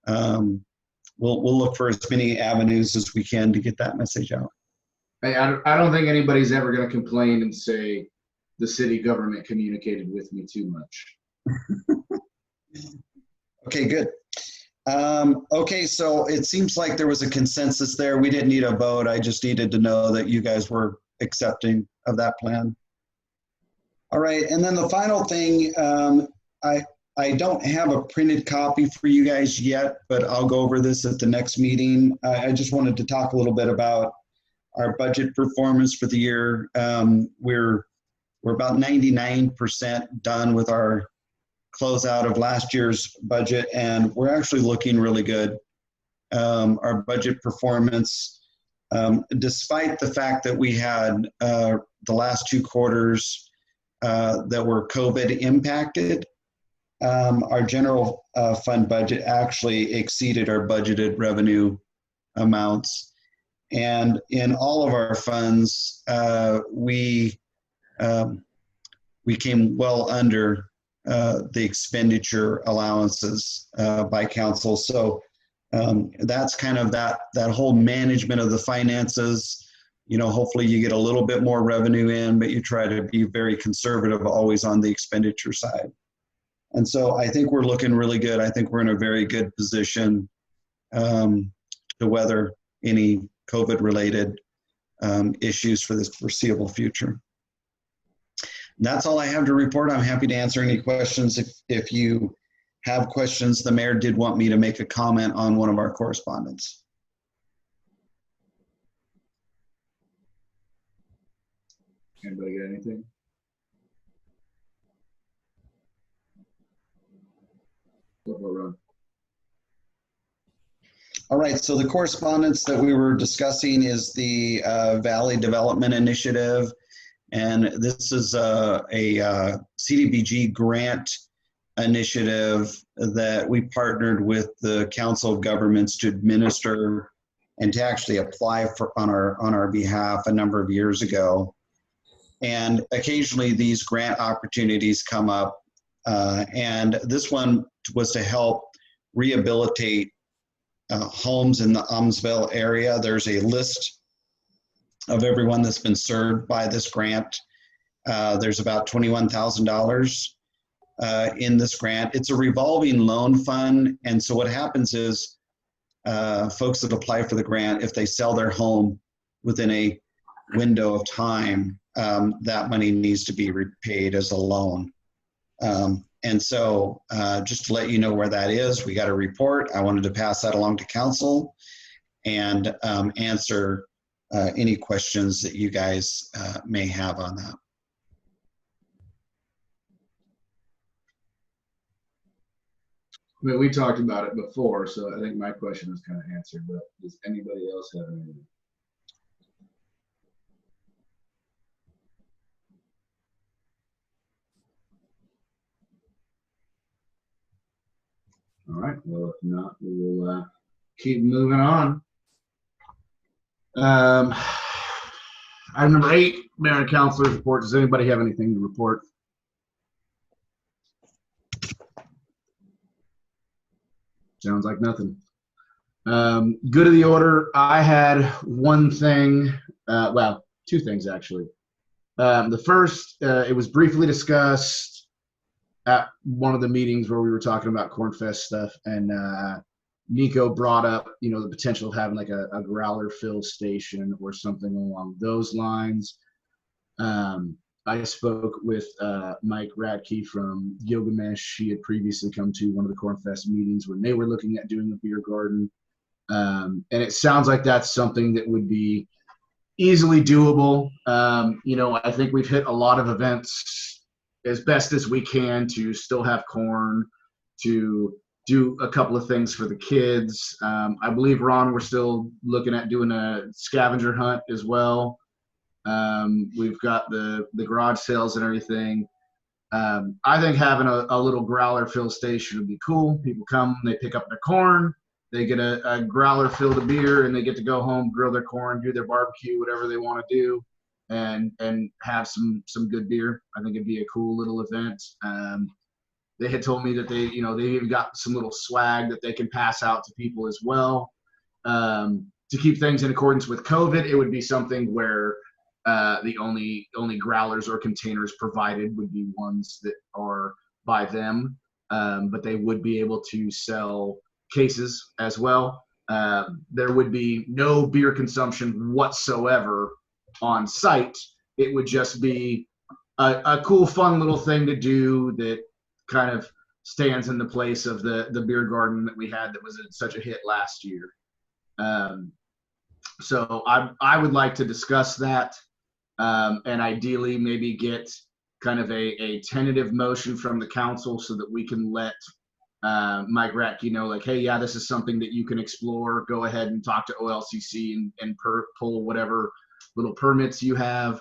We'll look for as many avenues as we can to get that message out. I don't think anybody's ever going to complain and say the city government communicated with me too much. Okay, good. Okay, so it seems like there was a consensus there. We didn't need a vote. I just needed to know that you guys were accepting of that plan. All right, and then the final thing, I don't have a printed copy for you guys yet, but I'll go over this at the next meeting. I just wanted to talk a little bit about our budget performance for the year. We're about 99% done with our closeout of last year's budget, and we're actually looking really good. Our budget performance, despite the fact that we had the last 2 quarters that were COVID impacted, our general fund budget actually exceeded our budgeted revenue amounts. And in all of our funds, we came well under the expenditure allowances by council. So that's kind of that whole management of the finances. You know, hopefully you get a little bit more revenue in, but you try to be very conservative always on the expenditure side. And so I think we're looking really good. I think we're in a very good position to weather any COVID-related issues for this foreseeable future. And that's all I have to report. I'm happy to answer any questions if you have questions. The mayor did want me to make a comment on one of our correspondents. Anybody got anything? All right, so the correspondence that we were discussing is the Valley Development Initiative. And this is a CDBG grant initiative that we partnered with the Council of Governments to administer and to actually apply for on our behalf a number of years ago. And occasionally these grant opportunities come up. And this one was to help rehabilitate homes in the Aumsville area. There's a list of everyone that's been served by this grant. There's about $21,000 in this grant. It's a revolving loan fund. And so what happens is folks that apply for the grant, if they sell their home within a window of time, that money needs to be repaid as a loan. And so just to let you know where that is, we got a report. I wanted to pass that along to council and answer any questions that you guys may have on that. I mean, we talked about it before, so I think my question was kind of answered, but does anybody else have anything? All right, well, if not, we will keep moving on. Item number 8, Mayor and Councilors report. Does anybody have anything to report? Sounds like nothing. Good of the order. I had one thing, well, 2 things actually. The first, it was briefly discussed at one of the meetings where we were talking about Cornfest stuff, and Nico brought up, you know, the potential of having like a growler fill station or something along those lines. I spoke with Mike Radke from Gilgamesh. He had previously come to one of the Cornfest meetings when they were looking at doing a beer garden. And it sounds like that's something that would be easily doable. You know, I think we've hit a lot of events as best as we can to still have corn, to do a couple of things for the kids. I believe, Ron, we're still looking at doing a scavenger hunt as well. We've got the garage sales and everything. I think having a little growler fill station would be cool. People come, they pick up their corn, they get a growler filled of beer, and they get to go home, grill their corn, do their barbecue, whatever they want to do, and have some good beer. I think it'd be a cool little event. They had told me that they even got some little swag that they can pass out to people as well. to keep things in accordance with COVID, it would be something where the only growlers or containers provided would be ones that are by them, but they would be able to sell cases as well. There would be no beer consumption whatsoever on site. It would just be a cool, fun little thing to do that kind of stands in the place of the beer garden that we had that was such a hit last year. So I would like to discuss that, and ideally maybe get kind of a tentative motion from the council so that we can let Mike Ratke know, like, hey, yeah, this is something that you can explore. Go ahead and talk to OLCC and pull whatever little permits you have.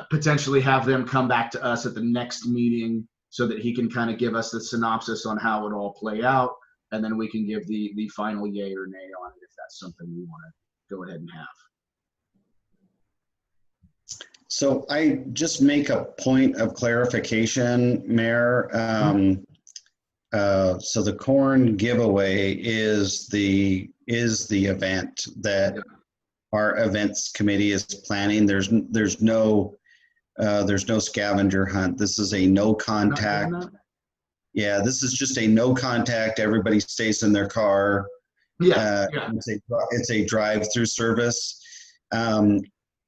Potentially have them come back to us at the next meeting so that he can kind of give us the synopsis on how it all play out, and then we can give the final yay or nay on it if that's something we want to go ahead and have. So I just make a point of clarification, Mayor. So the corn giveaway is the event that our events committee is planning. There's no scavenger hunt. This is a no contact. Yeah, this is just a no contact. Everybody stays in their car. It's a drive-through service.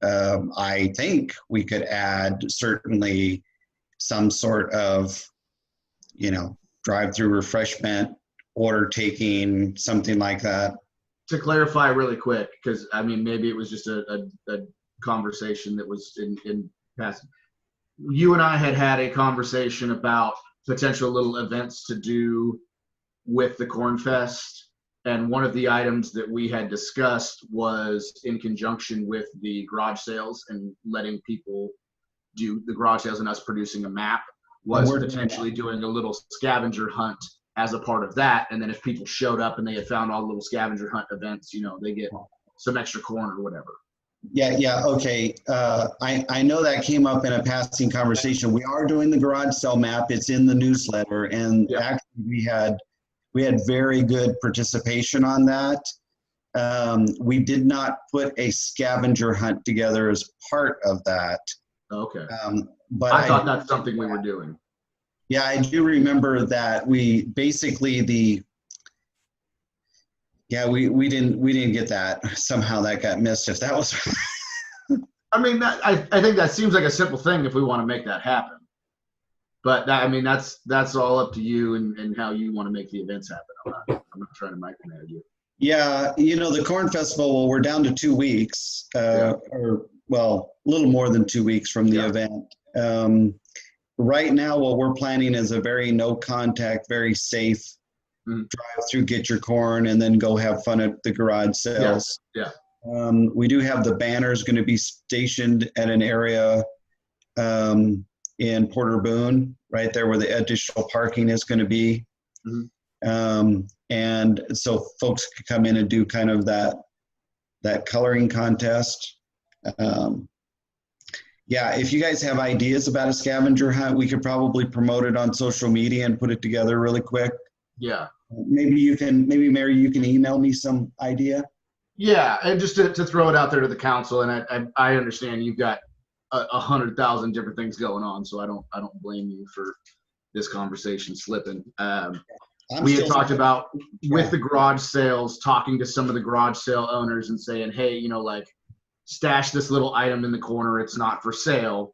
I think we could add certainly some sort of, drive-through refreshment, order taking, something like that. To clarify really quick, because I mean, maybe it was just a conversation that was in past. You and I had a conversation about potential little events to do with the Corn Fest. And one of the items that we had discussed was in conjunction with the garage sales and letting people do the garage sales and us producing a map, was potentially doing a little scavenger hunt as a part of that. And then if people showed up and they had found all the little scavenger hunt events, they get some extra corn or whatever. Yeah. Okay. I know that came up in a passing conversation. We are doing the garage sale map. It's in the newsletter, and actually we had very good participation on that. We did not put a scavenger hunt together as part of that. Okay. But I thought that's something we were doing. Yeah, I do remember that we basically we didn't get that. Somehow that got missed. If that was, I mean, I think that seems like a simple thing if we want to make that happen. But that's all up to you and how you want to make the events happen. I'm not trying to micromanage you. Yeah, the Corn Festival. Well, we're down to 2 weeks, or a little more than 2 weeks from the event. Right now, what we're planning is a very no contact, very safe drive through, get your corn, and then go have fun at the garage sales. Yeah. We do have the banners going to be stationed at an area in Porter Boone, right there where the additional parking is going to be. And so folks could come in and do kind of that coloring contest. If you guys have ideas about a scavenger hunt, we could probably promote it on social media and put it together really quick. Yeah. Maybe Mary, you can email me some idea. Yeah, and just to throw it out there to the council, and I understand you've got 100,000 different things going on, so I don't blame you for this conversation slipping. We had talked about with the garage sales, talking to some of the garage sale owners and saying, hey, stash this little item in the corner. It's not for sale.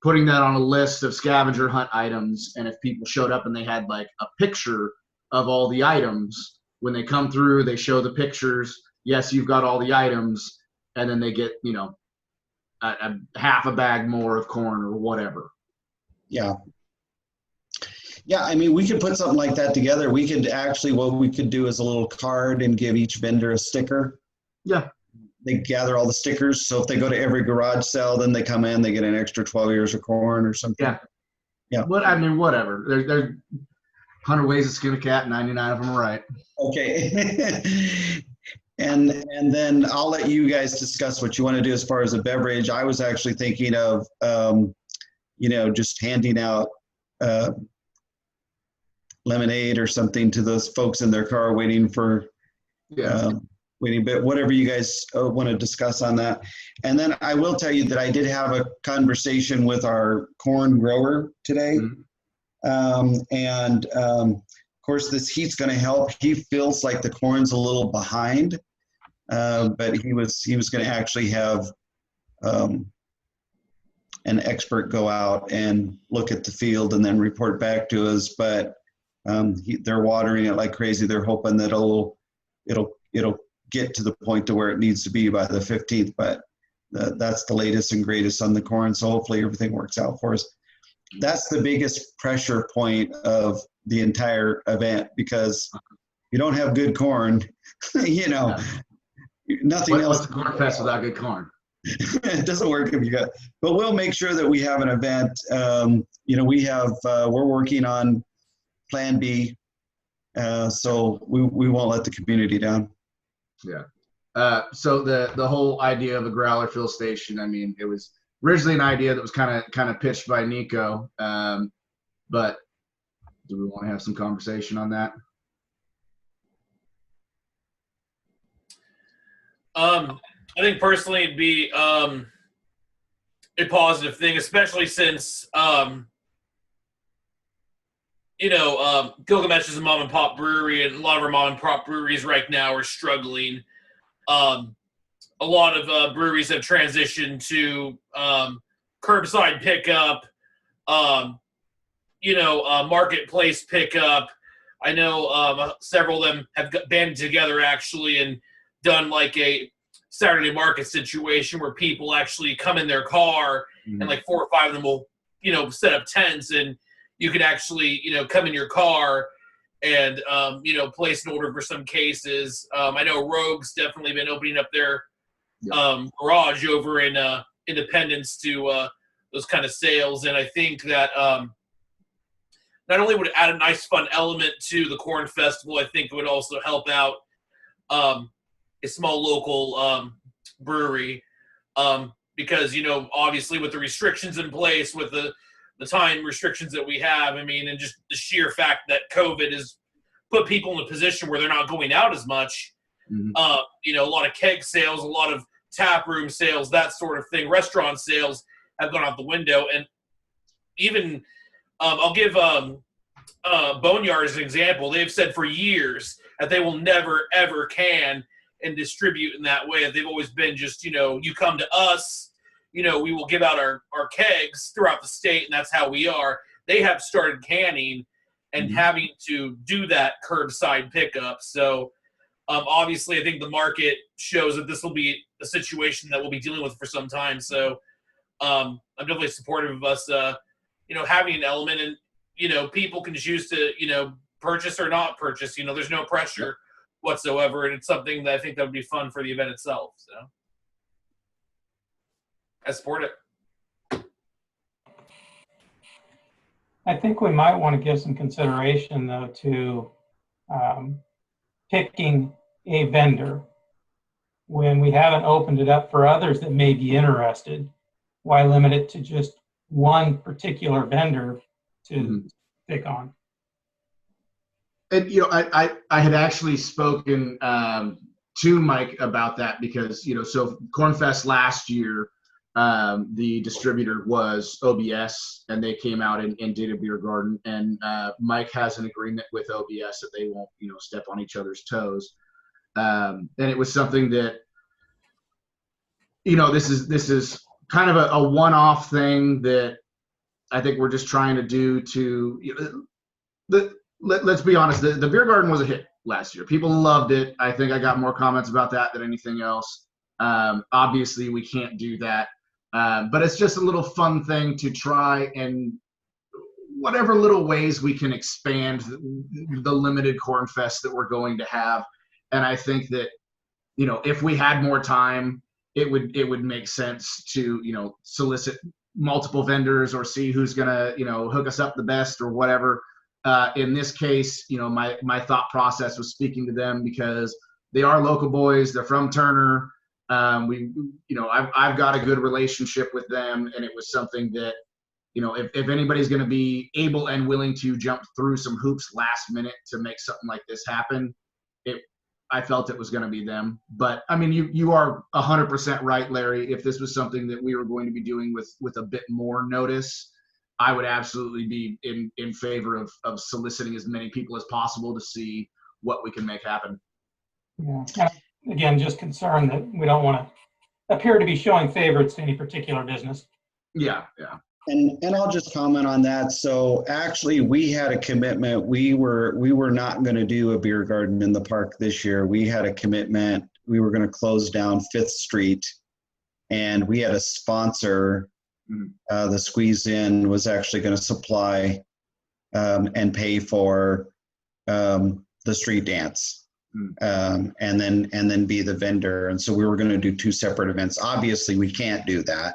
Putting that on a list of scavenger hunt items, and if people showed up and they had like a picture of all the items, when they come through, they show the pictures. Yes, you've got all the items, and then they get a half a bag more of corn or whatever. Yeah, I mean, we could put something like that together. We could actually, what we could do is a little card and give each vendor a sticker. Yeah. They gather all the stickers. So if they go to every garage sale, then they come in, they get an extra 12 ears of corn or something. Yeah. Whatever. There's 100 ways to skin a cat, 99 of them are right. Okay. And then I'll let you guys discuss what you want to do as far as a beverage. I was actually thinking of, just handing out lemonade or something to those folks in their car waiting for waiting, but whatever you guys want to discuss on that. And then I will tell you that I did have a conversation with our corn grower today. Of course, this heat's going to help. He feels like the corn's a little behind, but he was going to actually have an expert go out and look at the field and then report back to us. But they're watering it like crazy. They're hoping that it'll get to the point to where it needs to be by the 15th. But that's the latest and greatest on the corn. So hopefully everything works out for us. That's the biggest pressure point of the entire event, because you don't have good corn, nothing else. What's a corn fest without good corn? It doesn't work if you got, but we'll make sure that we have an event. We're working on Plan B, so we won't let the community down. Yeah. So the whole idea of a growler fill station, I mean, it was originally an idea that was kind of pitched by Nico, but do we want to have some conversation on that? I think personally it'd be a positive thing, especially since Gilgamesh is a mom and pop brewery, and a lot of our mom and pop breweries right now are struggling. A lot of breweries have transitioned to curbside pickup, marketplace pickup. I know several of them have banded together actually and done like a Saturday market situation where people actually come in their car and like 4 or 5 of them will, set up tents, and you can actually, come in your car and, place an order for some cases. I know Rogue's definitely been opening up their garage over in Independence to those kind of sales. And I think that not only would it add a nice fun element to the Corn Festival, I think it would also help out a small local brewery because, obviously with the restrictions in place, with the time restrictions that we have, I mean, and just the sheer fact that COVID has put people in a position where they're not going out as much, a lot of keg sales, a lot of tap room sales, that sort of thing, restaurant sales have gone out the window. And even I'll give Boneyard as an example. They've said for years that they will never, ever can and distribute in that way. They've always been just, you come to us, we will give out our kegs throughout the state, and that's how we are. They have started canning and having to do that curbside pickup. So obviously, I think the market shows that this will be a situation that we'll be dealing with for some time. So I'm definitely supportive of us, having an element, and, people can choose to, purchase or not purchase. There's no pressure whatsoever, and it's something that I think that would be fun for the event itself. So I support it. I think we might want to give some consideration, though, to picking a vendor when we haven't opened it up for others that may be interested. Why limit it to just one particular vendor to pick on? And I had actually spoken to Mike about that because so Cornfest last year, the distributor was OBS, and they came out and did a beer garden, and Mike has an agreement with OBS that they won't step on each other's toes, and it was something that this is kind of a one-off thing that I think we're just trying to do to let's be honest, the beer garden was a hit last year. People loved it. I think I got more comments about that than anything else. Obviously we can't do that. But it's just a little fun thing to try, and whatever little ways we can expand the limited Corn Fest that we're going to have. And I think that, if we had more time, it would make sense to, solicit multiple vendors or see who's going to, hook us up the best or whatever. In this case, my thought process was speaking to them because they are local boys. They're from Turner. I've got a good relationship with them, and it was something that, if anybody's going to be able and willing to jump through some hoops last minute to make something like this happen, I felt it was going to be them. But I mean, you are 100% right, Larry. If this was something that we were going to be doing with a bit more notice, I would absolutely be in favor of soliciting as many people as possible to see what we can make happen. Yeah. And again, just concerned that we don't want to appear to be showing favorites to any particular business. Yeah. And I'll just comment on that. So actually, we had a commitment. We were not going to do a beer garden in the park this year. We had a commitment. We were going to close down 5th Street, and we had a sponsor. The Squeeze In was actually going to supply and pay for the street dance, and then be the vendor. And so we were going to do 2 separate events. Obviously, we can't do that.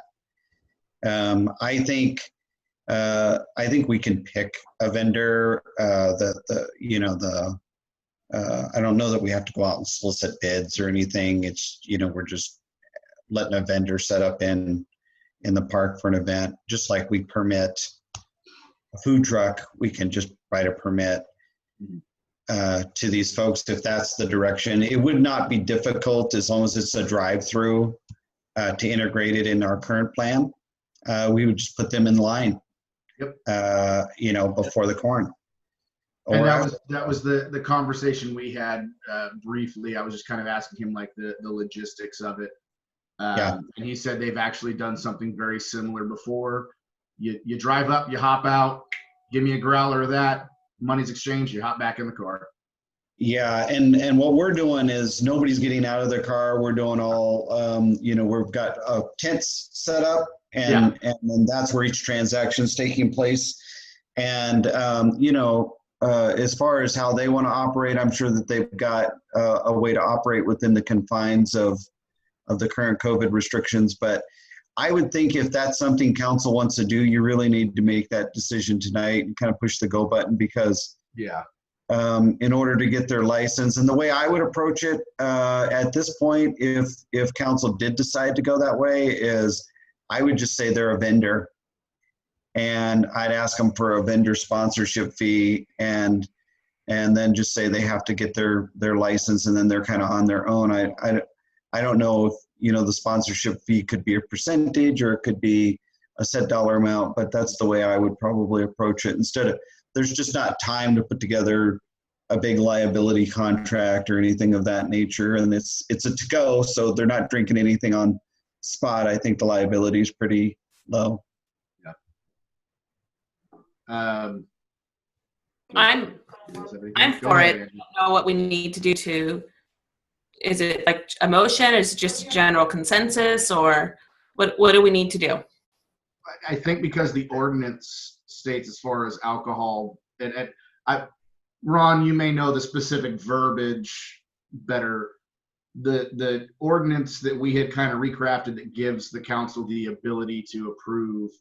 I think we can pick a vendor. I don't know that we have to go out and solicit bids or anything. It's, we're just letting a vendor set up in the park for an event, just like we permit a food truck. We can just write a permit to these folks if that's the direction. It would not be difficult as long as it's a drive-through to integrate it in our current plan. We would just put them in line, before the corn. And that was the conversation we had briefly. I was just kind of asking him like the logistics of it. And he said they've actually done something very similar before. You drive up, you hop out, give me a growler of that, money's exchanged, you hop back in the car. Yeah, and what we're doing is nobody's getting out of their car. We're doing all, we've got tents set up, and then that's where each transaction is taking place. And, as far as how they want to operate, I'm sure that they've got a way to operate within the confines of the current COVID restrictions. But I would think if that's something council wants to do, you really need to make that decision tonight and kind of push the go button, because in order to get their license. And the way I would approach it at this point, if council did decide to go that way, is I would just say they're a vendor, and I'd ask them for a vendor sponsorship fee, and then just say they have to get their license, and then they're kind of on their own. I don't know if, the sponsorship fee could be a percentage or it could be a set dollar amount, but that's the way I would probably approach it. Instead of, there's just not time to put together a big liability contract or anything of that nature. And it's a to-go, so they're not drinking anything on spot. I think the liability is pretty low. I'm for it. I don't know what we need to do to. Is it like a motion? Is it just a general consensus, or what do we need to do? I think because the ordinance states as far as alcohol, and Ron, you may know the specific verbiage better. The ordinance that we had kind of recrafted that gives the council the ability to approve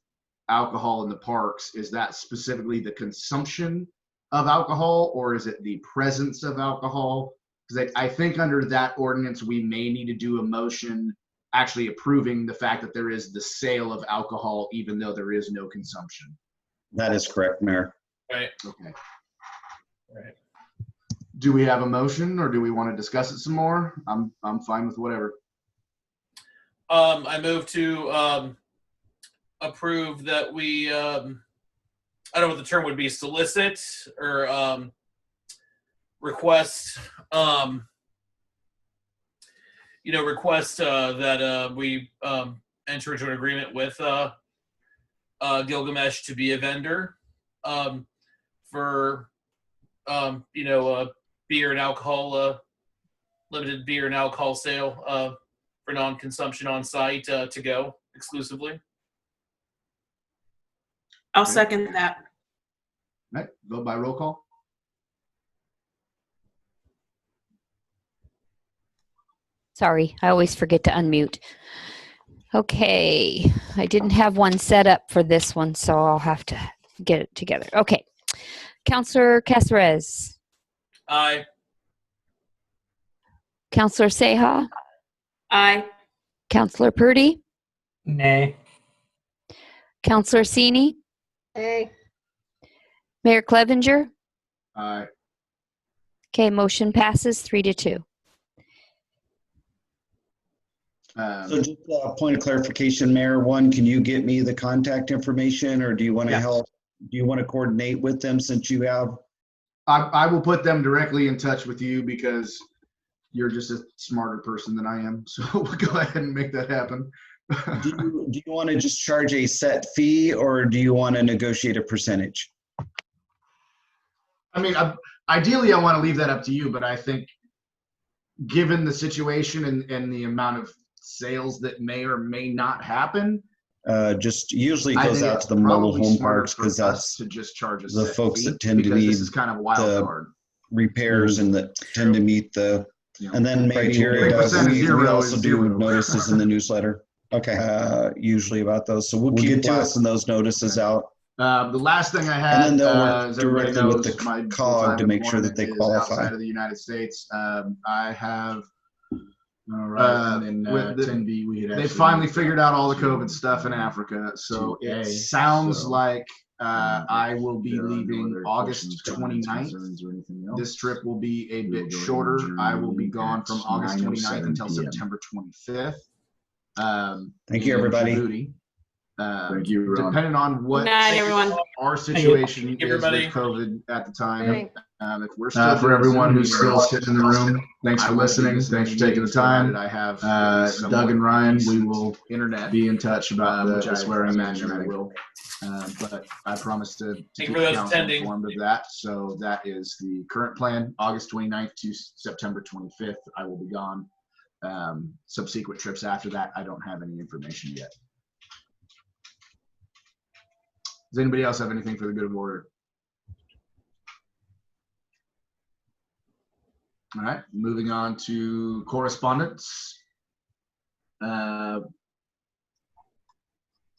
alcohol in the parks, is that specifically the consumption of alcohol, or is it the presence of alcohol? Because I think under that ordinance, we may need to do a motion actually approving the fact that there is the sale of alcohol, even though there is no consumption. That is correct, Mayor. Right. Okay. Right. Do we have a motion, or do we want to discuss it some more? I'm fine with whatever. I move to approve that we I don't know what the term would be, solicit or request request that we enter into an agreement with Gilgamesh to be a vendor for beer and alcohol, limited beer and alcohol sale for non-consumption on site to go exclusively. I'll second that. All right, vote by roll call. Sorry, I always forget to unmute. Okay, I didn't have one set up for this one, so I'll have to get it together. Okay, Councillor Caceres. Aye. Councillor Seha. Aye. Councillor Purdy. Nay. Councillor Sini. Hey, Mayor Clevenger. Aye. Okay, motion passes 3-2. So just a point of clarification, Mayor, one, can you get me the contact information, or do you want to Yes. help? Do you want to coordinate with them since you have? I will put them directly in touch with you because you're just a smarter person than I am. So we'll go ahead and make that happen. Do you want to just charge a set fee, or do you want to negotiate a percentage? I mean, ideally, I want to leave that up to you, but I think given the situation and the amount of sales that may or may not happen, Just usually it I goes think out it's to the mobile probably home smarter parks for because us that's to just charge a the set folks fee that tend to because this need is kind of a wild the card. repairs and that tend to meet the, You know, and then maybe criteria. 3% of we zero also is do zero. notices in the newsletter. Okay, usually about those. So we'll keep blasting those notices out. The last thing I And had, then they'll work as everybody directly with knows, the my COG full-time to make sure that employment they is qualify. outside of the United States. I have. All right, and then with the- 10B, we had they they finally figured out all the COVID stuff in Africa. So it sounds like I will be leaving August 29th. This trip will be a bit shorter. I will be gone from August 29th until September 25th. Thank you, in everybody. Djibouti. Thank you, Ron. Depending on what Good night, everyone. our situation is everybody. with COVID at the time. Right. If we're still For doing everyone Zoom who's still meetings, sitting in the room, thanks I for will be listening. Thanks for taking the meetings time. provided I have at least somewhat Doug and Ryan, we decent will internet. be in touch about which the I swearing in. imagine I will. But I promise to Thank keep you for those council attending. informed of that. So that is the current plan, August 29th to September 25th. I will be gone. Subsequent trips after that, I don't have any information yet. Does anybody else have anything for the good of order? All right, moving on to correspondence.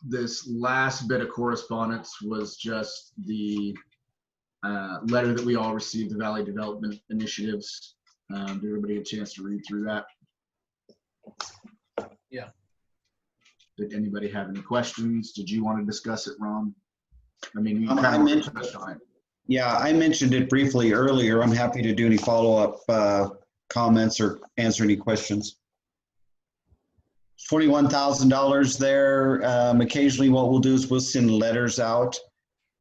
This last bit of correspondence was just the letter that we all received, the Valley Development Initiatives. Did everybody get a chance to read through that? Yeah. Did anybody have any questions? Did you want to discuss it, Ron? I mean, you I kind of mentioned touched on it. Yeah, I mentioned it briefly earlier. I'm happy to do any follow-up comments or answer any questions. $21,000 there. Occasionally what we'll do is we'll send letters out